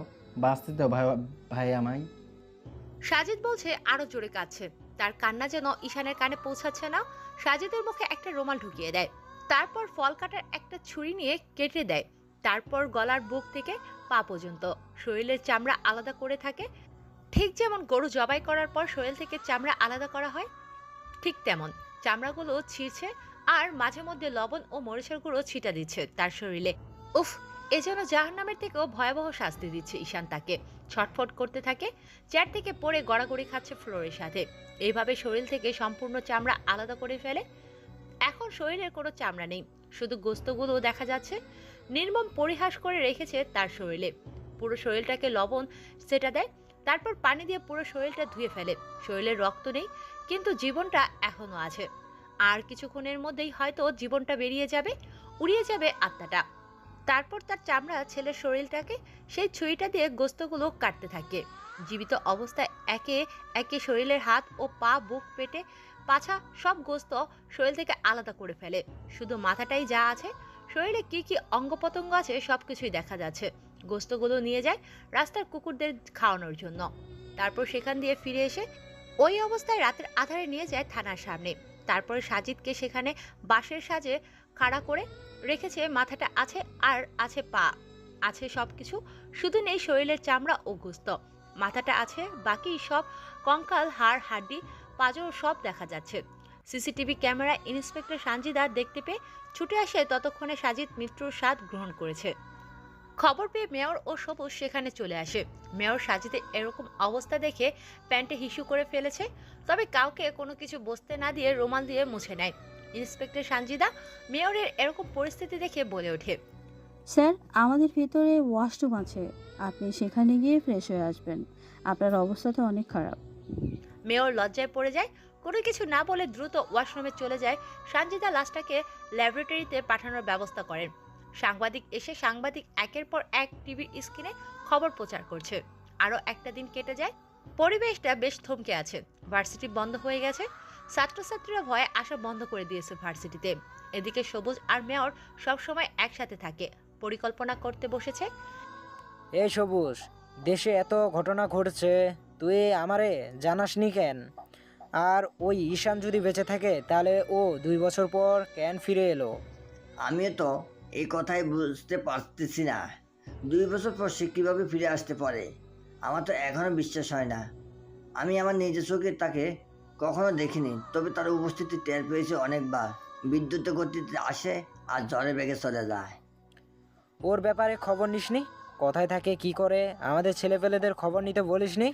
ভাই। ভাই আমায়। সাজিদ বলছে আরো জোরে কাঁদছে। তার কান্না যেন ঈশানের কানে পৌঁছাচ্ছে না। সাজিদের মুখে একটা রুমাল ঢুকিয়ে দেয়, তারপর ফল কাটার একটা ছুরি নিয়ে কেটে দেয়। তারপর গলার বুক থেকে পা পর্যন্ত শরীরের চামড়া আলাদা করে থাকে। ঠিক যেমন গরু জবাই করার পর শরীর থেকে চামড়া আলাদা করা হয়, ঠিক তেমন চামড়াগুলো ছিঁড়ছে আর মাঝে মধ্যে লবণ ও মরিচের গুঁড়ো ছিটা দিচ্ছে তার শরীরে। উফ, এ যেন জাহান্নামের থেকেও ভয়াবহ শাস্তি দিচ্ছে ঈশান তাকে। ছটফট করতে থাকে, চেয়ার থেকে পড়ে গড়াগড়ি খাচ্ছে ফ্লোরের সাথে। এইভাবে শরীর থেকে সম্পূর্ণ চামড়া আলাদা করে ফেলে। এখন শরীরের কোনো চামড়া নেই, শুধু গোস্তগুলো দেখা যাচ্ছে। নির্মম পরিহাস করে রেখেছে তার শরীরে। পুরো শরীরটাকে লবণ সেটা দেয়, তারপর পানি দিয়ে পুরো শরীরটা ধুয়ে ফেলে। শরীরে রক্ত নেই, কিন্তু জীবনটা এখনো আছে। আর কিছুক্ষণের মধ্যেই হয়তো জীবনটা বেরিয়ে যাবে, উড়িয়ে যাবে আত্মাটা। তারপর তার চামড়া ছেলের শরীরটাকে সেই ছুরিটা দিয়ে গোস্তগুলো কাটতে থাকে। জীবিত অবস্থায় একে একে শরীরের হাত ও পা, বুক, পেটে, পাছা সব গোস্ত শরীর থেকে আলাদা করে ফেলে। শুধু মাথাটাই যা আছে। শরীরে কি কি অঙ্গ প্রত্যঙ্গ আছে সবকিছুই দেখা যাচ্ছে। গোস্তগুলো নিয়ে যায় রাস্তার কুকুরদের খাওয়ানোর জন্য। তারপর সেখান দিয়ে ফিরে এসে ওই অবস্থায় রাতের আধারে নিয়ে যায় থানার সামনে। তারপরে সাজিদকে সেখানে বাঁশের সাজে খাড়া করে রেখেছে। মাথাটা আছে আর আছে পা, আছে সবকিছু, শুধু নেই শরীরের চামড়া ও গোস্ত। মাথাটা আছে, বাকি সব কঙ্কাল, হাড়, হাড্ডি, পাঁজর সব দেখা যাচ্ছে। সিসিটিভি ক্যামেরায় ইন্সপেক্টর সানজিদা দেখতে পেয়ে ছুটে আসে। ততক্ষণে সাজিদ মৃত্যুর স্বাদ গ্রহণ করেছে। খবর পেয়ে মেয়র ও সবুজ সেখানে চলে আসে। মেয়র সাজিদের এরকম অবস্থা দেখে প্যান্টে হিসু করে ফেলেছে, তবে কাউকে কোনো কিছু বসতে না দিয়ে রুমাল দিয়ে মুছে নেয়। ইন্সপেক্টর সানজিদা মেয়রের এরকম পরিস্থিতি দেখে বলে ওঠে, স্যার, আমাদের ভেতরে ওয়াশরুম আছে, আপনি সেখানে গিয়ে ফ্রেশ হয়ে আসবেন। আপনার অবস্থা তো অনেক খারাপ। মেয়র লজ্জায় পড়ে যায়, কোনো কিছু না বলে দ্রুত ওয়াশরুমে চলে যায়। সানজিদা লাশটাকে ল্যাবরেটরিতে পাঠানোর ব্যবস্থা করেন। সাংবাদিক এসে সাংবাদিক একের পর এক টিভির স্ক্রিনে খবর প্রচার করছে। আরও একটা দিন কেটে যায়। পরিবেশটা বেশ থমকে আছে। ভার্সিটি বন্ধ হয়ে গেছে। ছাত্রছাত্রীরা ভয়ে আসা বন্ধ করে দিয়েছে ভার্সিটিতে। এদিকে সবুজ আর মেয়র সবসময় একসাথে থাকে, পরিকল্পনা করতে বসেছে। এই সবুজ, দেশে এত ঘটনা ঘটছে, তুই আমারে জানাসনি কেন? আর ওই ঈশান যদি বেঁচে থাকে তাহলে ও 2 বছর পর কেন ফিরে এলো? আমিও তো এই কথাই বুঝতে পারতেছি না। 2 বছর পর সে কীভাবে ফিরে আসতে পারে, আমার তো এখনও বিশ্বাস হয় না। আমি আমার নিজের চোখে তাকে কখনো দেখিনি, তবে তার উপস্থিতি টের পেয়েছি অনেকবার। বিদ্যুতের গতিতে আসে আর ঝড়ে বেগে চলে যায়। ওর ব্যাপারে খবর নিসনি? কোথায় থাকে, কি করে? আমাদের ছেলেপেলেদের খবর নিতে বলিসনি?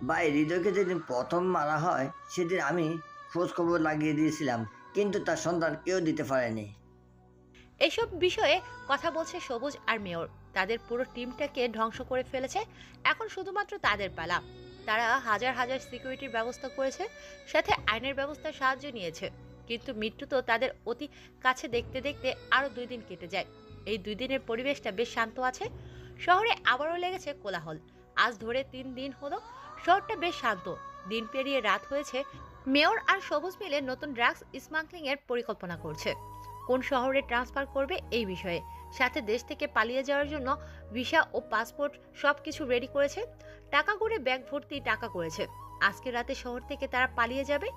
ভাই, হৃদয়কে যেদিন প্রথম মারা হয় সেদিন আমি খোঁজ খবর লাগিয়ে দিয়েছিলাম, কিন্তু তার সন্ধান কেউ দিতে পারেনি। এসব বিষয়ে কথা বলছে সবুজ আর মেয়র। তাদের পুরো টিমটাকে ধ্বংস করে ফেলেছে। এখন শুধুমাত্র তাদের পালা। তারা হাজার হাজার সিকিউরিটির ব্যবস্থা করেছে, সাথে আইনের ব্যবস্থার সাহায্য নিয়েছে। কিন্তু মৃত্যু তো তাদের অতি কাছে দেখতে দেখতে আরও 2 দিন কেটে যায়। এই 2 দিনের পরিবেশটা বেশ শান্ত আছে। শহরে আবারও লেগেছে কোলাহল। আজ ধরে 3 দিন হলো শহরটা বেশ শান্ত। দিন পেরিয়ে রাত হয়েছে। মেয়র আর সবুজ মিলে নতুন ড্রাগস স্মাগলিং এর পরিকল্পনা করছে। কোন শহরে ট্রান্সফার করবে এই বিষয়ে, সাথে দেশ থেকে পালিয়ে যাওয়ার জন্য ভিসা ও পাসপোর্ট সবকিছু রেডি করেছে। টাকা করে ব্যাগ ভর্তি টাকা করেছে। আজকে রাতে শহর থেকে তারা পালিয়ে যাবে।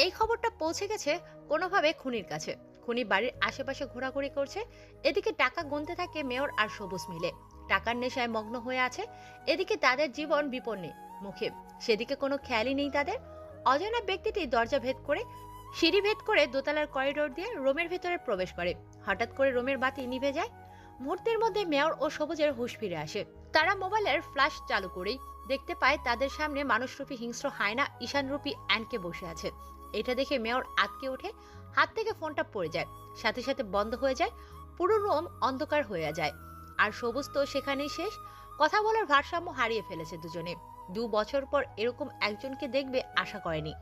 এই খবরটা পৌঁছে গেছে কোনোভাবে খুনির কাছে। খুনি বাড়ির আশেপাশে ঘোরাঘুরি করছে। এদিকে টাকা গুনতে থাকে মেয়র আর সবুজ মিলে। টাকার নেশায় মগ্ন হয়ে আছে। এদিকে তাদের জীবন বিপন্নে মুখে, সেদিকে কোনো খেয়ালই নেই তাদের। অজানা ব্যক্তিটি দরজা ভেদ করে, সিঁড়ি ভেদ করে দোতলার করিডোর দিয়ে রুমের ভেতরে প্রবেশ করে। হঠাৎ করে রুমের বাতি নিভে যায়। মুহূর্তের মধ্যে মেয়র ও সবুজের হুঁশ ফিরে আসে। তারা মোবাইলের ফ্ল্যাশ চালু করেই দেখতে পায় তাদের সামনে মানুষরূপী হিংস্র হায়না ঈশানরূপী অ্যানকে বসে আছে। এটা দেখে মেয়র আতকে ওঠে। হাত থেকে ফোনটা পড়ে যায়, সাথে সাথে বন্ধ হয়ে যায়। পুরো রুম অন্ধকার হয়ে যায়। আর সবুজ তো সেখানেই শেষ। কথা বলার ভারসাম্য হারিয়ে ফেলেছে দুজনে। 2 বছর পর এরকম একজনকে দেখবে আশা করেনি।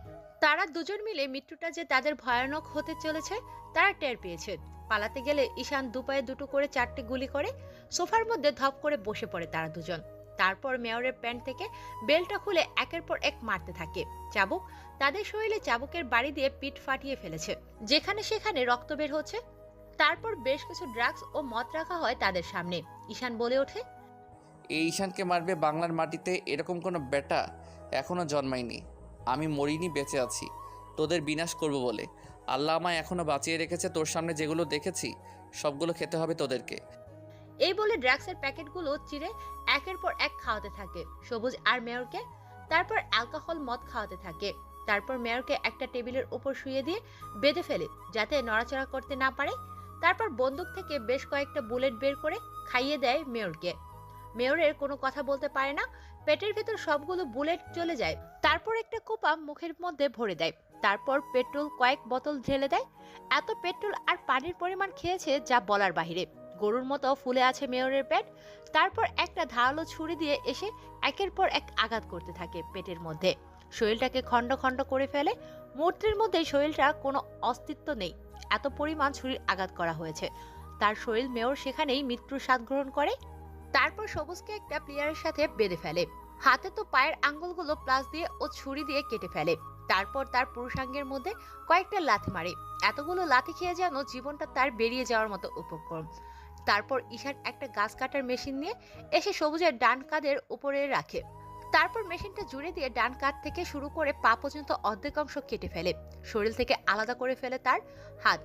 তারা দুজন মিলে মৃত্যুটা যে তাদের ভয়ানক হতে চলেছে তারা টের পেয়েছে। পালাতে গেলে ঈশান দুপায়ে দুটো করে 4টে গুলি করে। সোফার মধ্যে ধপ করে বসে পড়ে তারা দুজন। তারপর মেয়রের প্যান্ট থেকে বেল্টটা খুলে একের পর এক মারতে থাকে। চাবুক তাদের শরীরে চাবুকের বাড়ি দিয়ে পিঠ ফাটিয়ে ফেলেছে, যেখানে সেখানে রক্ত বের হচ্ছে। তারপর বেশ কিছু ড্রাগস ও মদ রাখা হয় তাদের সামনে। ঈশান বলে ওঠে, এই ঈশানকে মারবে বাংলার মাটিতে এরকম কোনো বেটা এখনো জন্মায়নি। আমি মরিনি, বেঁচে আছি তোদের বিনাশ করব বলে। আল্লাহ আমায় এখনো বাঁচিয়ে রেখেছে। তোর সামনে যেগুলো দেখেছি সবগুলো খেতে হবে তোদেরকে। এই বলে ড্রাগসের প্যাকেটগুলো চিরে একের পর এক খাওয়াতে থাকে সবুজ আর মেয়রকে। তারপর অ্যালকোহল মদ খাওয়াতে থাকে। তারপর মেয়রকে একটা টেবিলের উপর শুয়ে দিয়ে বেঁধে ফেলে যাতে নড়াচড়া করতে না পারে। তারপর বন্দুক থেকে বেশ কয়েকটা বুলেট বের করে খাইয়ে দেয় মেয়রকে। মেয়রের কোনো কথা বলতে পারে না, পেটের ভেতর সবগুলো বুলেট চলে যায়। তারপর একটা কোপা মুখের মধ্যে ভরে দেয়। তারপর পেট্রোল কয়েক বোতল ঢেলে দেয়। এত পেট্রোল আর পানির পরিমাণ খেয়েছে যা বলার বাহিরে। গরুর মতো ফুলে আছে মেয়রের পেট। তারপর একটা ধারালো ছুরি দিয়ে এসে একের পর এক আঘাত করতে থাকে পেটের মধ্যে। শরীরটাকে খণ্ড খণ্ড করে ফেলে। মুহূর্তের মধ্যে শরীরটা কোনো অস্তিত্ব নেই, এত পরিমাণ ছুরির আঘাত করা হয়েছে। তার শরীর মেয়র সেখানেই মৃত্যুর স্বাদ গ্রহণ করে। তারপর সবুজকে একটা প্লেয়ারের সাথে বেঁধে ফেলে। হাতে তো পায়ের আঙ্গুলগুলো প্লাস দিয়ে ও ছুরি দিয়ে কেটে ফেলে। তারপর তার পুরুষাঙ্গের মধ্যে কয়েকটা লাথি মারে। এতগুলো লাথি খেয়ে যেন জীবনটা তার বেরিয়ে যাওয়ার মতো উপক্রম। তারপর ঈশান একটা গাছ কাটার মেশিন নিয়ে এসে সবুজের ডান কাঁধের উপরে রাখে। তারপর মেশিনটা জুড়ে দিয়ে ডান কাঁধ থেকে শুরু করে পা পর্যন্ত অর্ধেক অংশ কেটে ফেলে। শরীর থেকে আলাদা করে ফেলে তার হাত।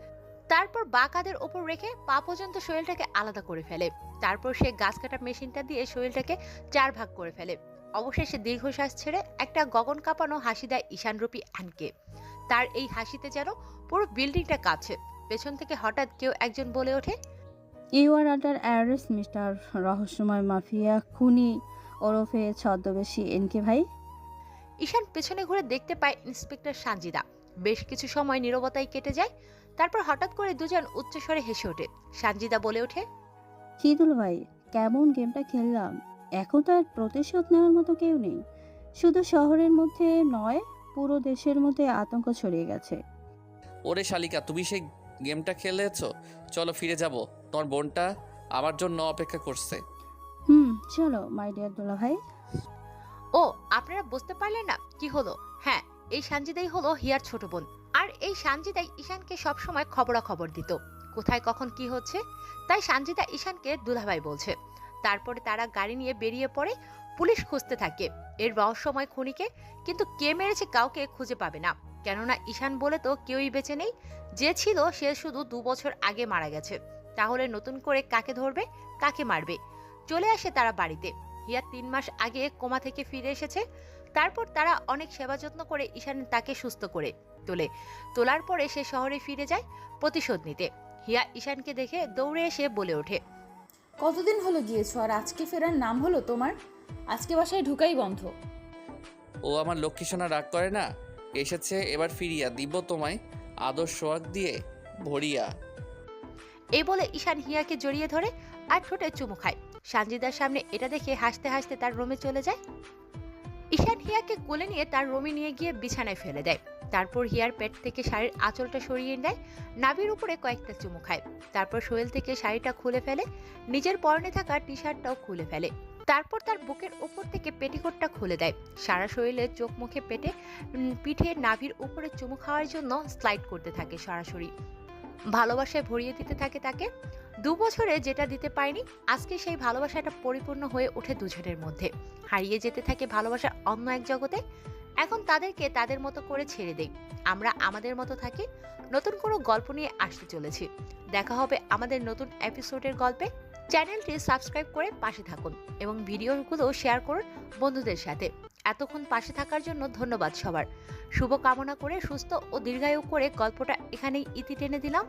তারপর বাঁ কাঁধের উপর রেখে পা পর্যন্ত শরীরটাকে আলাদা করে ফেলে। তারপর সে গাছ কাটার মেশিনটা দিয়ে শরীরটাকে 4 ভাগ করে ফেলে। অবশেষে দীর্ঘশ্বাস ছেড়ে একটা গগন কাঁপানো হাসি দেয় ঈশানরূপী অ্যানকে। তার এই হাসিতে যেন পুরো বিল্ডিংটা কাঁপছে। পেছন থেকে হঠাৎ কেউ একজন বলে ওঠে, you are under arrest mister রহস্যময় মাফিয়া খুনি ওরফে ছদ্মবেশী এনকে ভাই। ঈশান পেছনে ঘুরে দেখতে পায় ইন্সপেক্টর সানজিদা। বেশ কিছু সময় নীরবতায় কেটে যায়। তারপর হঠাৎ করে দুজন উচ্চস্বরে হেসে ওঠে। সানজিদা বলে ওঠে, কি দুল ভাই, কেমন গেমটা খেললাম। এখন তো আর প্রতিশোধ নেওয়ার মতো কেউ নেই। শুধু শহরের মধ্যে নয়, পুরো দেশের মধ্যে আতঙ্ক ছড়িয়ে গেছে। ওরে শালিকা, তুমি সেই গেমটা খেলেছো? চলো ফিরে যাব, তোমার বোনটা আমার জন্য অপেক্ষা করছে। চলো মাই ডিয়ার দুলা ভাই। ও আপনারা বুঝতে পারলেন না কি হলো? হ্যাঁ, এই সানজিদাই হলো হিয়ার ছোট বোন। আর এই সানজিদাই ঈশানকে সবসময় খবরাখবর দিত, কোথায় কখন কি হচ্ছে। তাই সানজিদা ঈশানকে দুলাভাই বলছে। তারপরে তারা গাড়ি নিয়ে বেরিয়ে পড়ে। পুলিশ খুঁজতে থাকে এর রহস্যময় খুনিকে, কিন্তু কে মেরেছে কাউকে খুঁজে পাবে না। কেননা ঈশান বলে তো কেউই বেঁচে নেই। যে ছিল সে শুধু 2 বছর আগে মারা গেছে। তাহলে নতুন করে কাকে ধরবে, কাকে মারবে? চলে আসে তারা বাড়িতে। হিয়া 3 মাস আগে কোমা থেকে ফিরে এসেছে। তারপর তারা অনেক সেবা যত্ন করে ঈশান তাকে সুস্থ করে তোলার পরে সে শহরে ফিরে যায় প্রতিশোধ নিতে। হিয়া ঈশানকে দেখে দৌড়ে এসে বলে ওঠে, কতদিন হলো গিয়েছো আর আজকে ফেরার নাম হলো তোমার? আজকে বাসায় ঢুকাই বন্ধ। ও আমার লক্ষ্মী সোনা রাগ করে না, এসেছে এবার ফিরিয়া দিব তোমায় আদর সোয়াগ দিয়ে ভরিয়া। এই বলে ঈশান হিয়াকে জড়িয়ে ধরে আর ঠোঁটে চুমু খায়। সানজিদার সামনে এটা দেখে হাসতে হাসতে তার রুমে চলে যায়। ঈশান হিয়াকে কোলে নিয়ে তার রুমে নিয়ে গিয়ে বিছানায় ফেলে দেয়। তারপর হিয়ার পেট থেকে শাড়ির আঁচলটা সরিয়ে নেয়, নাভির উপরে কয়েকটা চুমু খায়। তারপর শরীর থেকে শাড়িটা খুলে ফেলে, নিজের পরনে থাকা টি শার্টটাও খুলে ফেলে। তারপর তার বুকের উপর থেকে পেটিকোটটা খুলে দেয়। সারা শরীরে চোখ মুখে পেটে পিঠে নাভির উপরে চুমু খাওয়ার জন্য স্লাইড করতে থাকে সরাসরি। ভালোবাসায় ভরিয়ে দিতে থাকে তাকে। 2 বছরে যেটা দিতে পারেনি, আজকে সেই ভালোবাসাটা পরিপূর্ণ হয়ে ওঠে দুজনের মধ্যে। হারিয়ে যেতে থাকে ভালোবাসার অন্য এক জগতে। এখন তাদেরকে তাদের মতো করে ছেড়ে দেই, আমরা আমাদের মতো থাকি। নতুন কোনো গল্প নিয়ে আসতে চলেছি। দেখা হবে আমাদের নতুন এপিসোডের গল্পে। চ্যানেলটি সাবস্ক্রাইব করে পাশে থাকুন এবং ভিডিওগুলো শেয়ার করুন বন্ধুদের সাথে। এতক্ষণ পাশে থাকার জন্য ধন্যবাদ সবার। শুভ কামনা করে সুস্থ ও দীর্ঘায়ু করে গল্পটা এখানেই ইতি টেনে দিলাম।